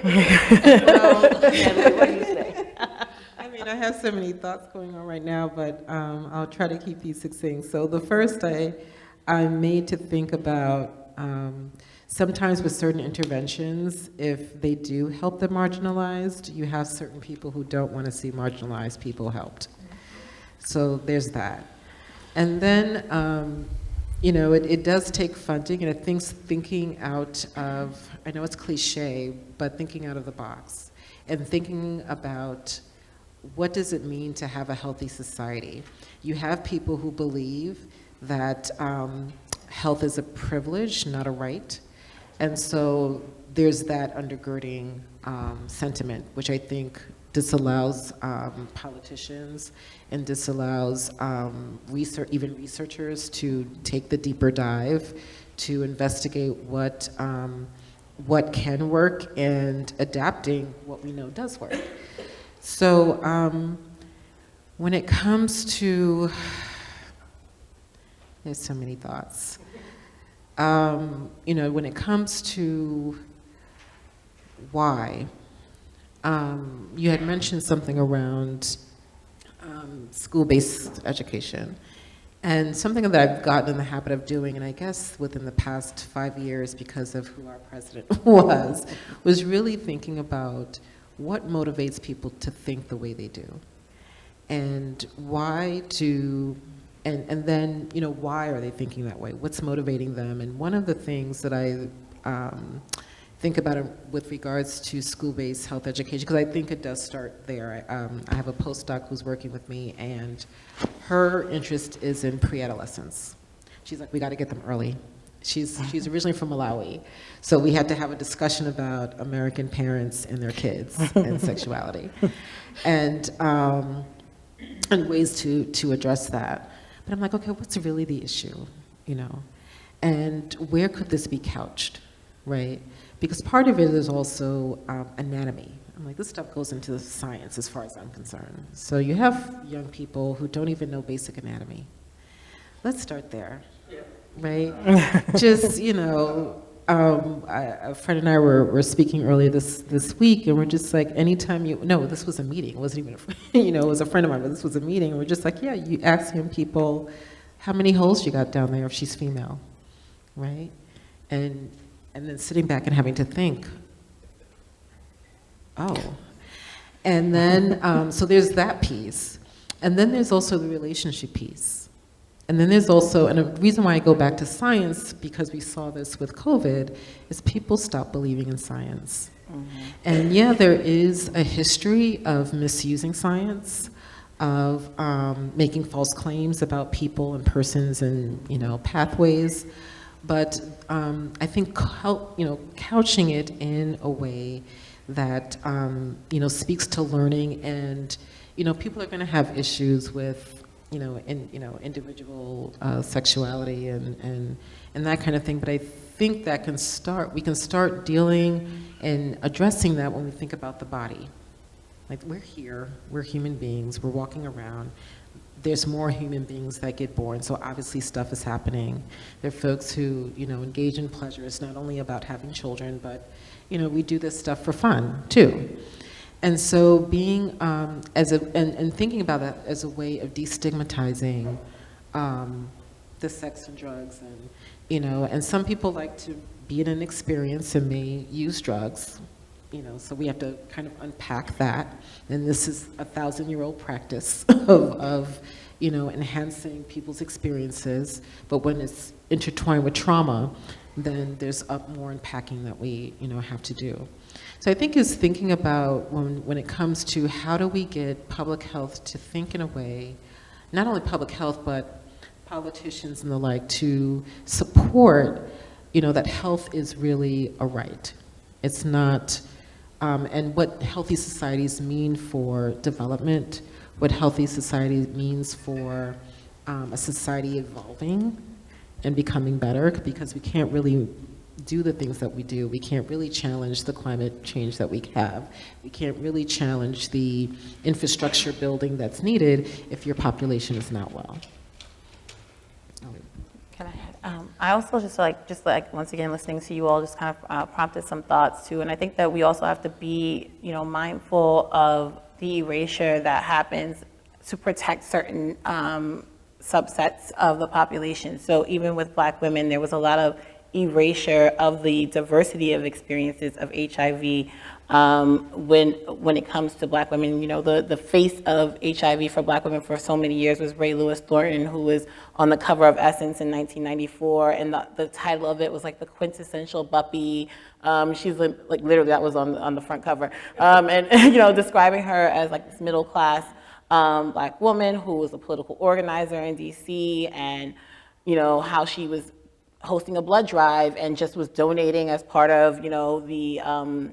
Natalie, what do you say? I mean, I have so many thoughts going on right now, but I'll try to keep these succinct. So the first, I'm made to think about sometimes with certain interventions, if they do help the marginalized, you have certain people who don't want to see marginalized people helped. So there's that. And then, you know, it does take funding, and I think thinking out of, I know it's cliche, but thinking out of the box and thinking about what does it mean to have a healthy society. You have people who believe that health is a privilege, not a right. And so there's that undergirding sentiment, which I think disallows politicians and disallows even researchers to take the deeper dive to investigate what can work and adapting what we know does work. So when it comes to, there's so many thoughts. You know, when it comes to why, you had mentioned something around school-based education. And something that I've gotten in the habit of doing, and I guess within the past 5 years because of who our president was really thinking about what motivates people to think the way they do. And why do, and then, you know, why are they thinking that way? What's motivating them? And one of the things that I think about it with regards to school-based health education, because I think it does start there. I have a postdoc who's working with me, and her interest is in pre-adolescence. She's like, we got to get them early. She's originally from Malawi, so we had to have a discussion about American parents and their kids and sexuality, and ways to address that. But I'm like, okay, what's really the issue, you know? And where could this be couched, right? Because part of it is also anatomy. I'm like, this stuff goes into the science as far as I'm concerned. So you have young people who don't even know basic anatomy. Let's start there, right? Just, you know, a friend and I were speaking earlier this week, and we're just like, anytime no, this was a meeting. It wasn't even, you know, it was a friend of mine, but this was a meeting. And we're just like, yeah, you ask young people, how many holes you got down there if she's female, right? And then sitting back and having to think, oh. And then, so there's that piece. And then there's also the relationship piece. And then there's also, and a reason why I go back to science, because we saw this with COVID, is people stop believing in science. Mm-hmm. And yeah, there is a history of misusing science, of making false claims about people and persons and, you know, pathways. But I think, couching it in a way that, speaks to learning, and, people are going to have issues with, individual sexuality and that kind of thing. But I think that we can start dealing and addressing that when we think about the body. Like, we're here, we're human beings, we're walking around. There's more human beings that get born, so obviously stuff is happening. There are folks who, engage in pleasure. It's not only about having children, but, we do this stuff for fun, too. And so being, and thinking about that as a way of destigmatizing the sex and drugs, and, and some people like to be in an experience and may use drugs, so we have to kind of unpack that. And this is a 1,000-year-old practice of enhancing people's experiences. But when it's intertwined with trauma, then there's more unpacking that we, have to do. So I think is thinking about when it comes to how do we get public health to think in a way, not only public health, but politicians and the like, to support, that health is really a right. It's not, and what healthy societies mean for development, what healthy society means for a society evolving and becoming better, because we can't really do the things that we do. We can't really challenge the climate change that we have. We can't really challenge the infrastructure building that's needed if your population is not well. Can I add? I also just like once again listening to you all just kind of prompted some thoughts too, and I think that we also have to be mindful of the erasure that happens to protect certain subsets of the population. So even with Black women, there was a lot of erasure of the diversity of experiences of HIV when it comes to Black women. The face of HIV for Black women for so many years was Ray Lewis Thornton, who was on the cover of Essence in 1994, and the title of it was like the quintessential Buppy. She's like literally that was on the front cover, and describing her as like this middle class Black woman who was a political organizer in DC, and how she was hosting a blood drive and just was donating as part of the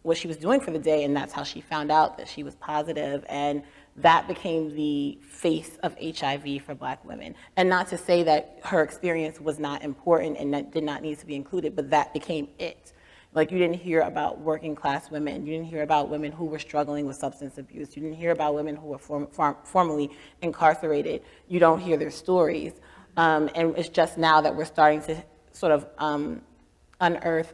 what she was doing for the day, and that's how she found out that she was positive, and that became the face of HIV for Black women. And not to say that her experience was not important and that did not need to be included, but that became it. Like, you didn't hear about working class women, you didn't hear about women who were struggling with substance abuse, you didn't hear about women who were formerly incarcerated. You don't hear their stories. And it's just now that we're starting to sort of unearth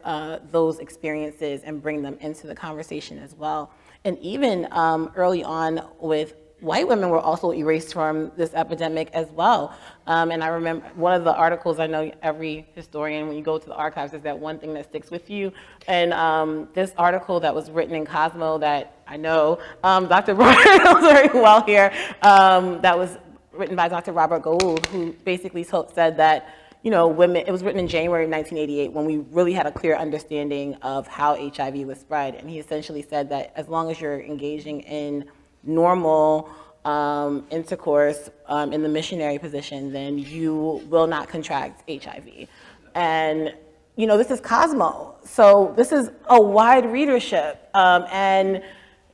those experiences and bring them into the conversation as well. And even early on with white women were also erased from this epidemic as well. And I remember one of the articles, I know every historian, when you go to the archives, is that one thing that sticks with you. And this article that was written in Cosmo that I know Dr. Brian knows very well here, that was written by Dr. Robert Gould, who basically said that women, it was written in January of 1988 when we really had a clear understanding of how HIV was spread. And he essentially said that as long as you're engaging in normal intercourse in the missionary position, then you will not contract HIV. And this is Cosmo, so this is a wide readership. And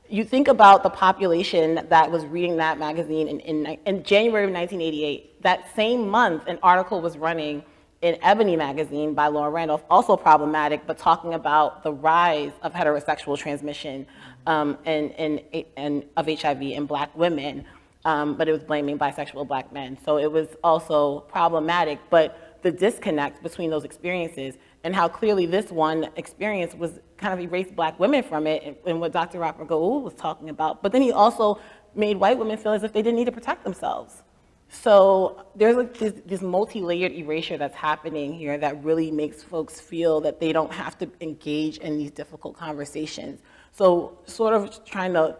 you think about the population that was reading that magazine in January of 1988. That same month, an article was running in Ebony magazine by Laura Randolph, also problematic, but talking about the rise of heterosexual transmission and of HIV in Black women, but it was blaming bisexual Black men. So it was also problematic, but the disconnect between those experiences and how clearly this one experience was kind of erased Black women from it, and what Dr. Robert Gould was talking about. But then he also made white women feel as if they didn't need to protect themselves. So there's like this multi-layered erasure that's happening here that really makes folks feel that they don't have to engage in these difficult conversations. So sort of trying to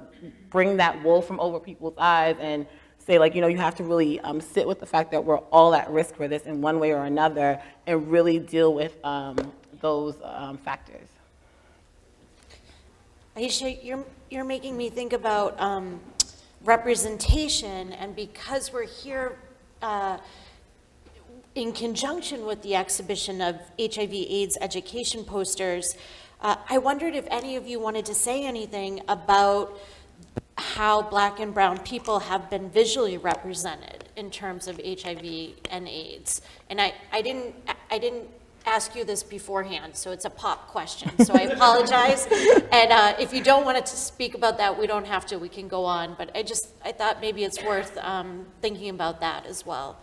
bring that wool from over people's eyes and say, like, you have to really sit with the fact that we're all at risk for this in one way or another, and really deal with those factors. Aisha, you're making me think about representation, and because we're here in conjunction with the exhibition of HIV/AIDS education posters, I wondered if any of you wanted to say anything about how Black and brown people have been visually represented in terms of HIV and AIDS. And I didn't ask you this beforehand, so it's a pop question, so I apologize. And if you don't want to speak about that, we don't have to, we can go on. But I thought maybe it's worth thinking about that as well.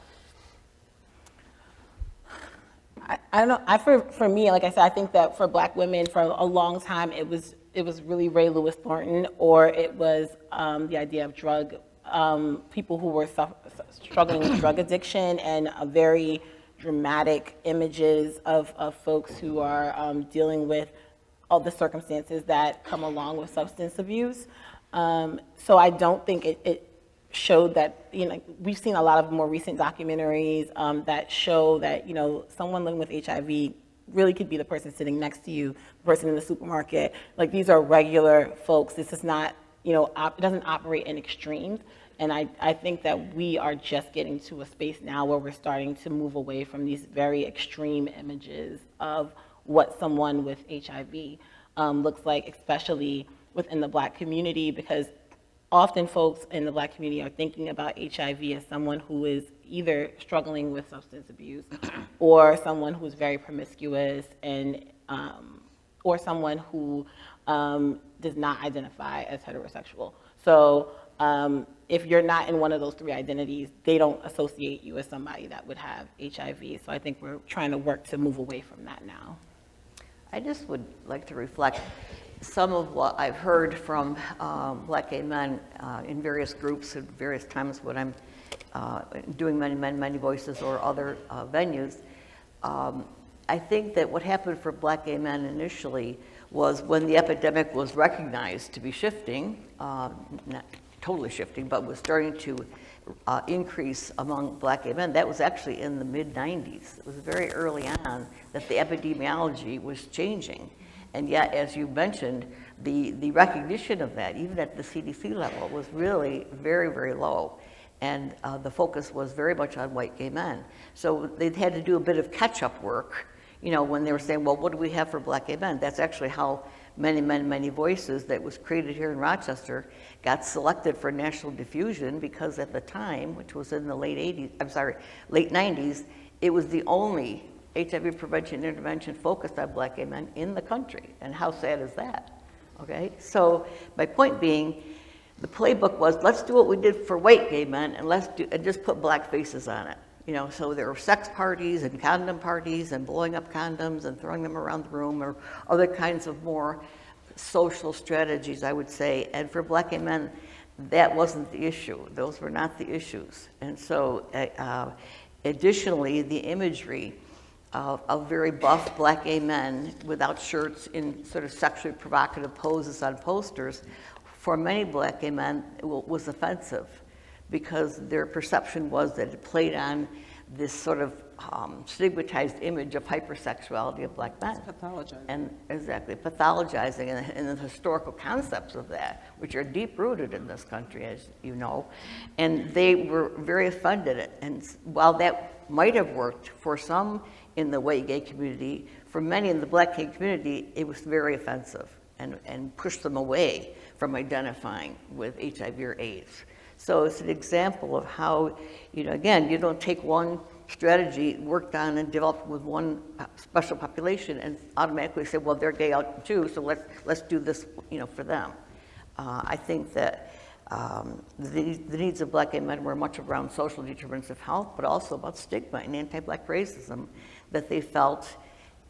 I don't know. For me, like I said, I think that for Black women, for a long time, it was really Ray Lewis Thornton, or it was the idea of people who were struggling with drug addiction, and very dramatic images of folks who are dealing with all the circumstances that come along with substance abuse. So I don't think it showed that, we've seen a lot of more recent documentaries that show that, someone living with HIV really could be the person sitting next to you, the person in the supermarket. Like, these are regular folks. This is not, it doesn't operate in extremes. And I think that we are just getting to a space now where we're starting to move away from these very extreme images of what someone with HIV looks like, especially within the Black community, because often folks in the Black community are thinking about HIV as someone who is either struggling with substance abuse or someone who's very promiscuous, and or someone who does not identify as heterosexual. So if you're not in one of those three identities, they don't associate you as somebody that would have HIV. So I think we're trying to work to move away from that now. I just would like to reflect some of what I've heard from Black gay men in various groups at various times when I'm doing Many Men, Many Voices or other venues. I think that what happened for Black gay men initially was when the epidemic was recognized to be shifting, not totally shifting, but was starting to increase among Black gay men. That was actually in the mid-90s. It was very early on that the epidemiology was changing. And yet, as you mentioned, the recognition of that, even at the CDC level, was really very, very low. And the focus was very much on white gay men. So they had to do a bit of catch-up work, when they were saying, well, what do we have for Black gay men? That's actually how Many Men, Many Voices that was created here in Rochester got selected for national diffusion, because at the time, which was in the late 90s, it was the only HIV prevention and intervention focused on Black gay men in the country. And how sad is that? Okay, so my point being, the playbook was, let's do what we did for white gay men, and just put Black faces on it. So there were sex parties and condom parties and blowing up condoms and throwing them around the room, or other kinds of more social strategies, I would say. And for Black gay men, that wasn't the issue. Those were not the issues. And so additionally, the imagery of very buff Black gay men without shirts in sort of sexually provocative poses on posters, for many Black gay men, was offensive, because their perception was that it played on this sort of stigmatized image of hypersexuality of Black men. Pathologizing. And exactly, pathologizing, and the historical concepts of that, which are deep-rooted in this country, as you know. And they were very offended. And while that might have worked for some in the white gay community, for many in the Black gay community, it was very offensive and pushed them away from identifying with HIV or AIDS. So it's an example of how, again, you don't take one strategy worked on and developed with one special population and automatically say, well, they're gay out too, so let's do this, for them. I think that the needs of Black gay men were much around social determinants of health, but also about stigma and anti-Black racism that they felt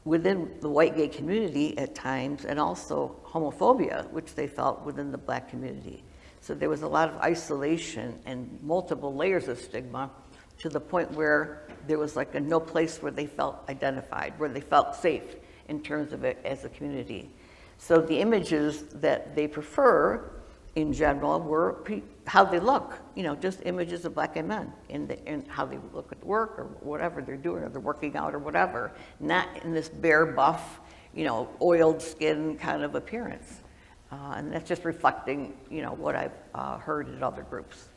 within the white gay community at times, and also homophobia, which they felt within the Black community. So there was a lot of isolation and multiple layers of stigma, to the point where there was like no place where they felt identified, where they felt safe in terms of it as a community. So the images that they prefer in general were how they look, just images of Black gay men in how they look at work or whatever they're doing, or they're working out or whatever, not in this bare buff, oiled skin kind of appearance. And that's just reflecting, what I've heard in other groups.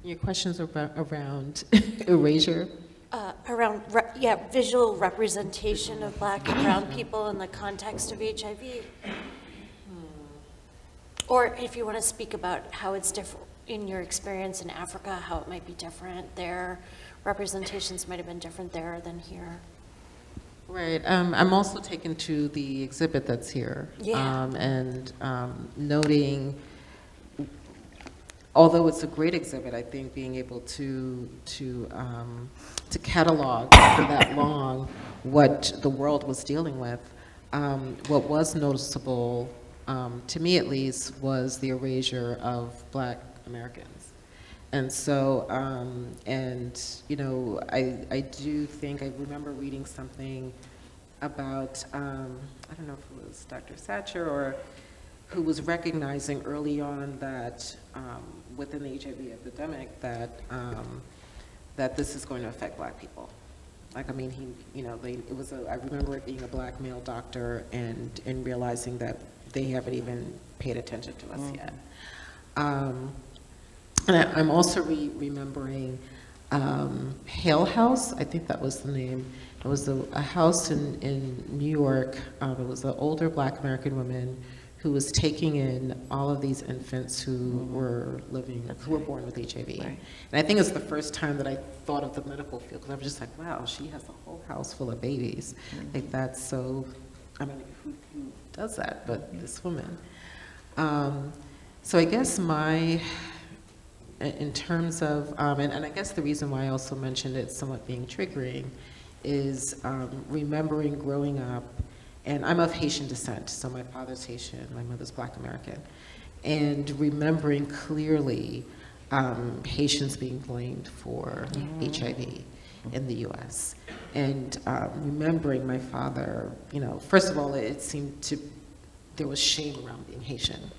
Your questions around erasure? Around, visual representation of Black and brown people in the context of HIV. Or if you want to speak about how it's different in your experience in Africa, how it might be different there, representations might have been different there than here. Right. I'm also taken to the exhibit that's here. Yeah. And noting, although it's a great exhibit, I think being able to catalog for that long what the world was dealing with, what was noticeable, to me at least, was the erasure of Black Americans. And so, you know, I do think, I remember reading something about, I don't know if it was Dr. Satcher or who was recognizing early on that within the HIV epidemic that that this is going to affect Black people. Like, I mean, he, you know, it was I remember it being a Black male doctor and realizing that they haven't even paid attention to us yet. And I'm also remembering Hale House, I think that was the name. It was a house in New York. It was an older Black American woman who was taking in all of these infants who were who were born with HIV. Right. And I think it's the first time that I thought of the medical field, because I was just like, wow, she has a whole house full of babies. Like, that's so, I mean, who does that but this woman? So I guess in terms of, and I guess the reason why I also mentioned it somewhat being triggering is remembering growing up, and I'm of Haitian descent, so my father's Haitian, my mother's Black American, and remembering clearly Haitians being blamed for HIV in the US. And remembering my father, you know, first of all, it seemed there was shame around being Haitian.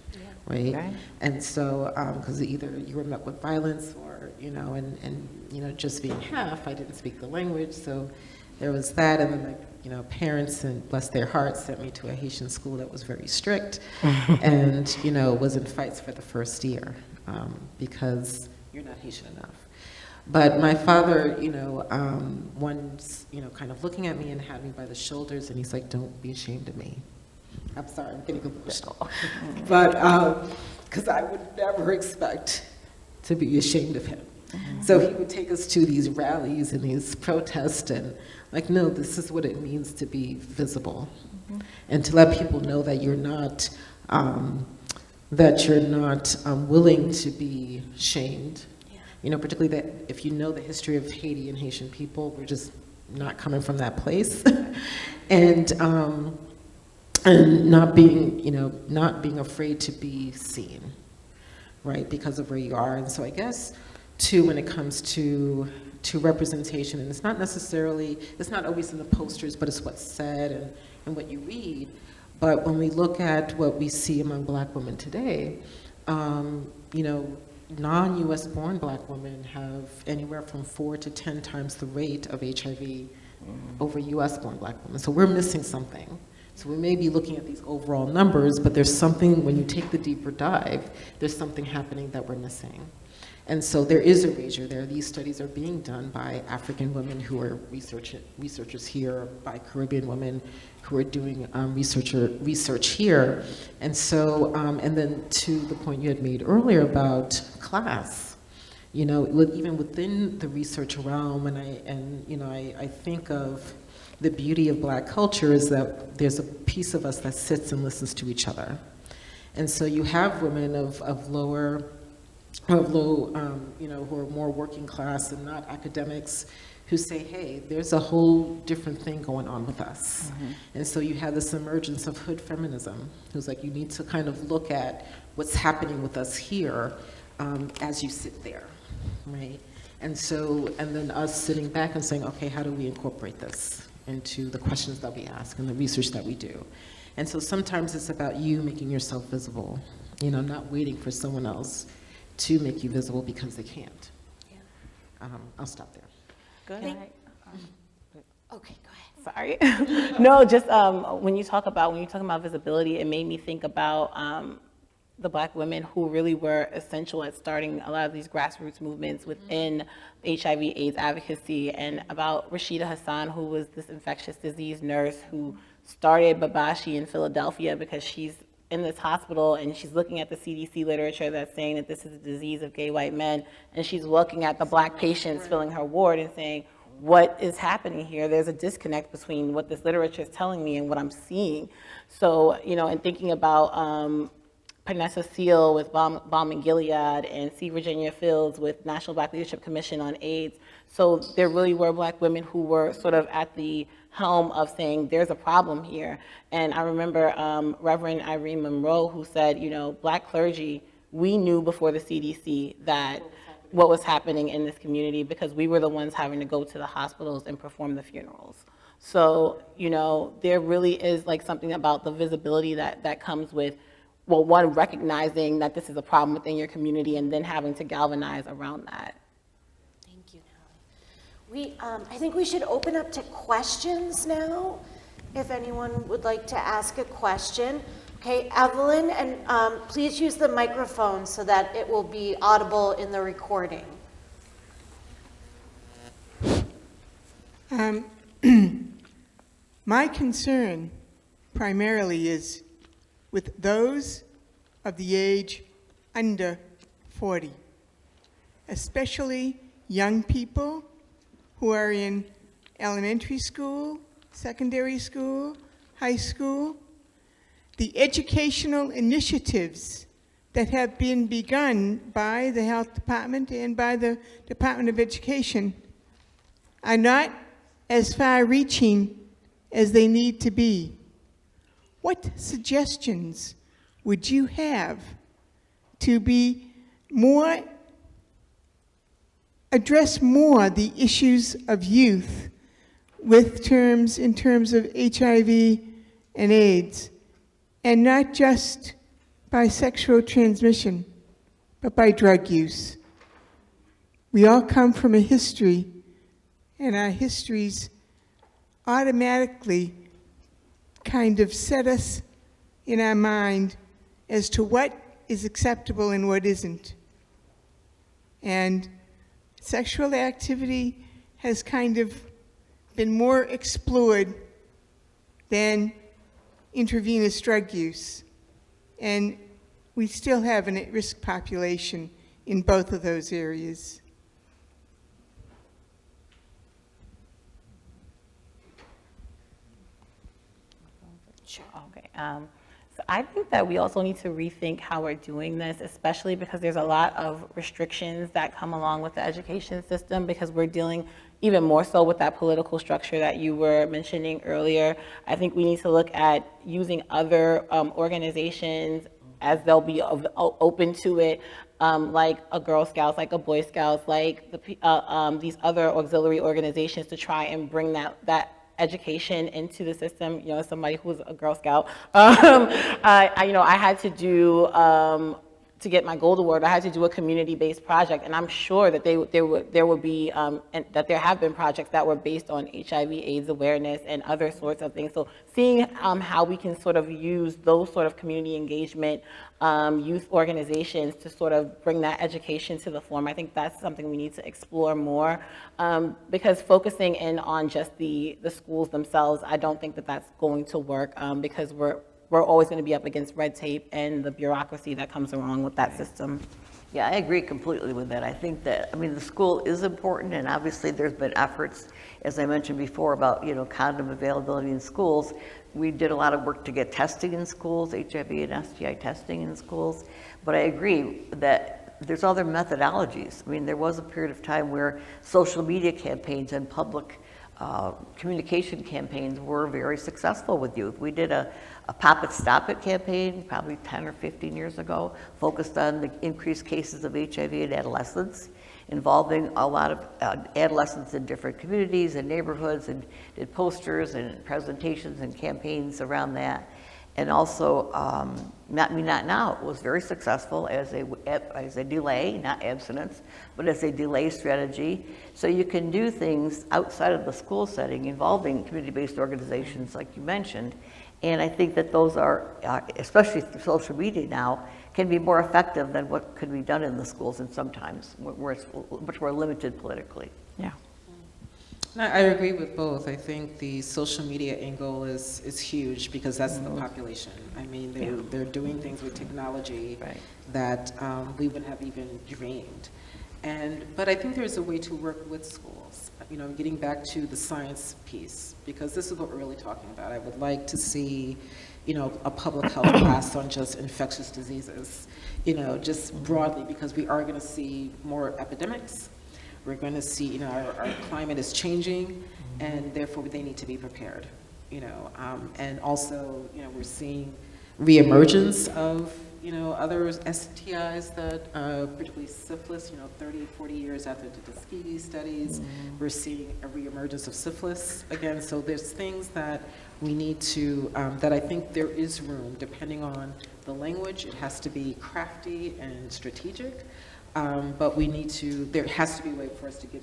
Right? And so, because either you were met with violence or, you know, and you know, just being half, I didn't speak the language, so there was that. And then my, you know, parents, and bless their hearts, sent me to a Haitian school that was very strict and, you know, was in fights for the first year because you're not Haitian enough. But my father, you know, once, you know, kind of looking at me and had me by the shoulders, and he's like, don't be ashamed of me. I'm sorry, I'm getting emotional. But, because I would never expect to be ashamed of him. So he would take us to these rallies and these protests and like, no, this is what it means to be visible. And to let people know that you're not, willing to be shamed. You know, particularly that if you know the history of Haiti and Haitian people, we're just not coming from that place. And not being, you know, not being afraid to be seen, right, because of where you are. And so I guess, too, when it comes to representation, and it's not always in the posters, but it's what's said and what you read. But when we look at what we see among Black women today, you know, non-US born Black women have anywhere from 4 to 10 times the rate of HIV over US born Black women. So we're missing something. So we may be looking at these overall numbers, but there's something, when you take the deeper dive, there's something happening that we're missing. And so there is erasure there. These studies are being done by African women who are researchers here, by Caribbean women who are doing research here. And so, and then to the point you had made earlier about class, you know, even within the research realm, I think of the beauty of Black culture is that there's a piece of us that sits and listens to each other. And so you have women of low, you know, who are more working class and not academics, who say, hey, there's a whole different thing going on with us. And so you have this emergence of hood feminism, who's like, you need to kind of look at what's happening with us here as you sit there, right? And so, and then us sitting back and saying, okay, how do we incorporate this into the questions that we ask and the research that we do? And so sometimes it's about you making yourself visible, you know, not waiting for someone else to make you visible because they can't. Yeah. I'll stop there. Go ahead. Okay, go ahead. Sorry. No, just when you're talking about visibility, it made me think about the Black women who really were essential at starting a lot of these grassroots movements within HIV/AIDS advocacy, and about Rashida Hassan, who was this infectious disease nurse who started Babashi in Philadelphia because she's in this hospital and she's looking at the CDC literature that's saying that this is a disease of gay white men, and she's looking at the Black patients filling her ward and saying, what is happening here? There's a disconnect between what this literature is telling me and what I'm seeing. So, you know, and thinking about Panessa Seal with Balm and Gilead, and C. Virginia Fields with National Black Leadership Commission on AIDS. So there really were Black women who were sort of at the helm of saying there's a problem here. And I remember Reverend Irene Monroe, who said, you know, Black clergy, we knew before the CDC that what was happening in this community, because we were the ones having to go to the hospitals and perform the funerals. So, you know, there really is like something about the visibility that comes with, well, one, recognizing that this is a problem within your community and then having to galvanize around that. Thank you, Natalie. I think we should open up to questions now, if anyone would like to ask a question. Okay, Evelyn, and please use the microphone so that it will be audible in the recording. My concern primarily is with those of the age under 40, especially young people who are in elementary school, secondary school, high school. The educational initiatives that have been begun by the Health Department and by the Department of Education are not as far-reaching as they need to be. What suggestions would you have to be more, address more the issues of youth in terms of HIV and AIDS, and not just by sexual transmission, but by drug use? We all come from a history, and our histories automatically kind of set us in our mind as to what is acceptable and what isn't. And sexual activity has kind of been more explored than intravenous drug use. And we still have an at-risk population in both of those areas. Okay. So I think that we also need to rethink how we're doing this, especially because there's a lot of restrictions that come along with the education system, because we're dealing even more so with that political structure that you were mentioning earlier. I think we need to look at using other organizations as they'll be open to it, like a Girl Scouts, like a Boy Scouts, like these other auxiliary organizations, to try and bring that education into the system. You know, as somebody who was a Girl Scout, I had to do, to get my gold award, I had to do a community-based project, and I'm sure that there would be, and that there have been projects that were based on HIV/AIDS awareness and other sorts of things. So seeing how we can sort of use those sort of community engagement youth organizations to sort of bring that education to the form, I think that's something we need to explore more, because focusing in on just the schools themselves, I don't think that that's going to work, because we're always going to be up against red tape and the bureaucracy that comes along with that system. Yeah, I agree completely with that. I think that, I mean, the school is important, and obviously there's been efforts, as I mentioned before, about, you know, condom availability in schools. We did a lot of work to get testing in schools, HIV and STI testing in schools, but I agree that there's other methodologies. I mean, there was a period of time where social media campaigns and public communication campaigns were very successful with youth. We did a Pop It, Stop It campaign probably 10 or 15 years ago, focused on the increased cases of HIV in adolescents, involving a lot of adolescents in different communities and neighborhoods, and did posters and presentations and campaigns around that. And also, Not Me Not Now was very successful as a delay, not abstinence, but as a delay strategy. So you can do things outside of the school setting involving community-based organizations like you mentioned. And I think that those are, especially through social media now, can be more effective than what could be done in the schools and sometimes where it's much more limited politically. Yeah. I agree with both. I think the social media angle is huge because that's the population. I mean, they're doing things with technology Right. that we wouldn't have even dreamed. But I think there's a way to work with schools, you know, getting back to the science piece, because this is what we're really talking about. I would like to see, you know, a public health class on just infectious diseases, you know, just broadly, because we are going to see more epidemics. We're going to see, you know, our climate is changing, and therefore they need to be prepared, you know. And also, you know, we're seeing reemergence of, you know, other STIs that, particularly syphilis, you know, 30, 40 years after the Tuskegee studies, we're seeing a reemergence of syphilis again. So there's things that we need to, that I think there is room, depending on the language. It has to be crafty and strategic. But we need to, there has to be a way for us to get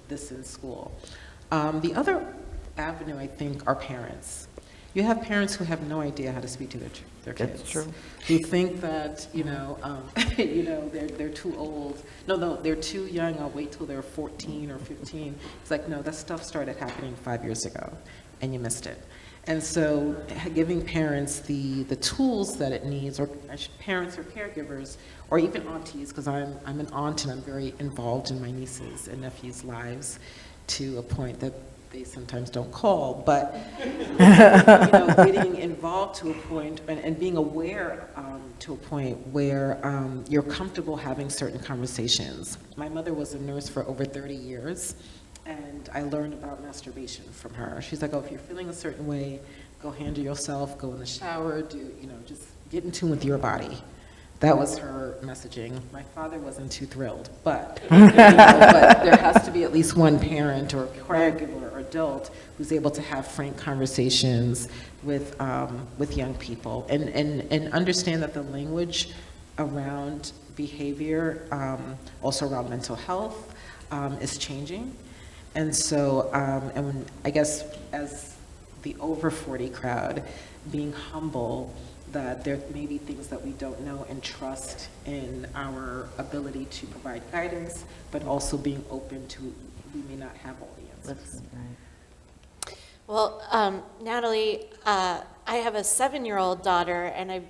this in school. The other avenue, I think, are parents. You have parents who have no idea how to speak to their kids. That's true. Who think that, you know, you know, they're too old. No, they're too young. I'll wait till they're 14 or 15. It's like, no, that stuff started happening 5 years ago, and you missed it. And so giving parents the tools that it needs, or parents or caregivers, or even aunties, because I'm an aunt and I'm very involved in my nieces' and nephews' lives to a point that they sometimes don't call, but you know, getting involved to a point and being aware to a point where you're comfortable having certain conversations. My mother was a nurse for over 30 years. And I learned about masturbation from her. She's like, oh, if you're feeling a certain way, go handle yourself, go in the shower, you know, just get in tune with your body. That was her messaging. My father wasn't too thrilled, but, you know, but there has to be at least one parent or caregiver or adult who's able to have frank conversations with young people and understand that the language around behavior, also around mental health, is changing. And so, and I guess as the over 40 crowd, being humble that there may be things that we don't know and trust in our ability to provide guidance, but also being open to, we may not have all the answers. Well, Natalie, I have a 7-year-old daughter, and I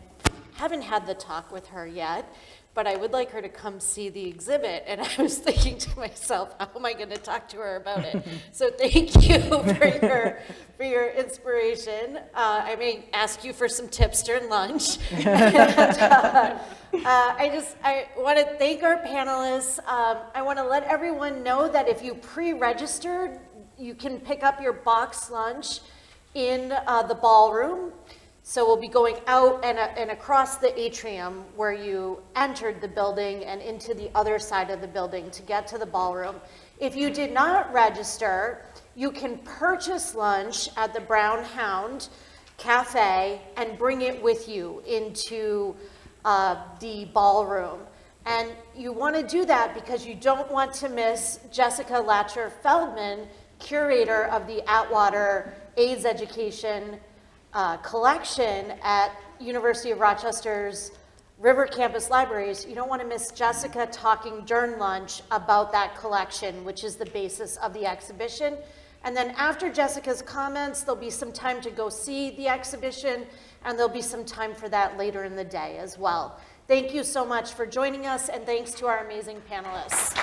haven't had the talk with her yet, but I would like her to come see the exhibit. And I was thinking to myself, how am I going to talk to her about it? So thank you for your inspiration. I may ask you for some tips during lunch. And, I want to thank our panelists. I want to let everyone know that if you pre-registered, you can pick up your box lunch in the ballroom. So we'll be going out and across the atrium where you entered the building and into the other side of the building to get to the ballroom. If you did not register, you can purchase lunch at the Brown Hound Cafe and bring it with you into the ballroom. And you want to do that because you don't want to miss Jessica Latcher-Feldman, curator of the Atwater AIDS Education collection at University of Rochester's River Campus Libraries. You don't want to miss Jessica talking during lunch about that collection, which is the basis of the exhibition. And then after Jessica's comments, there'll be some time to go see the exhibition, and there'll be some time for that later in the day as well. Thank you so much for joining us, and thanks to our amazing panelists.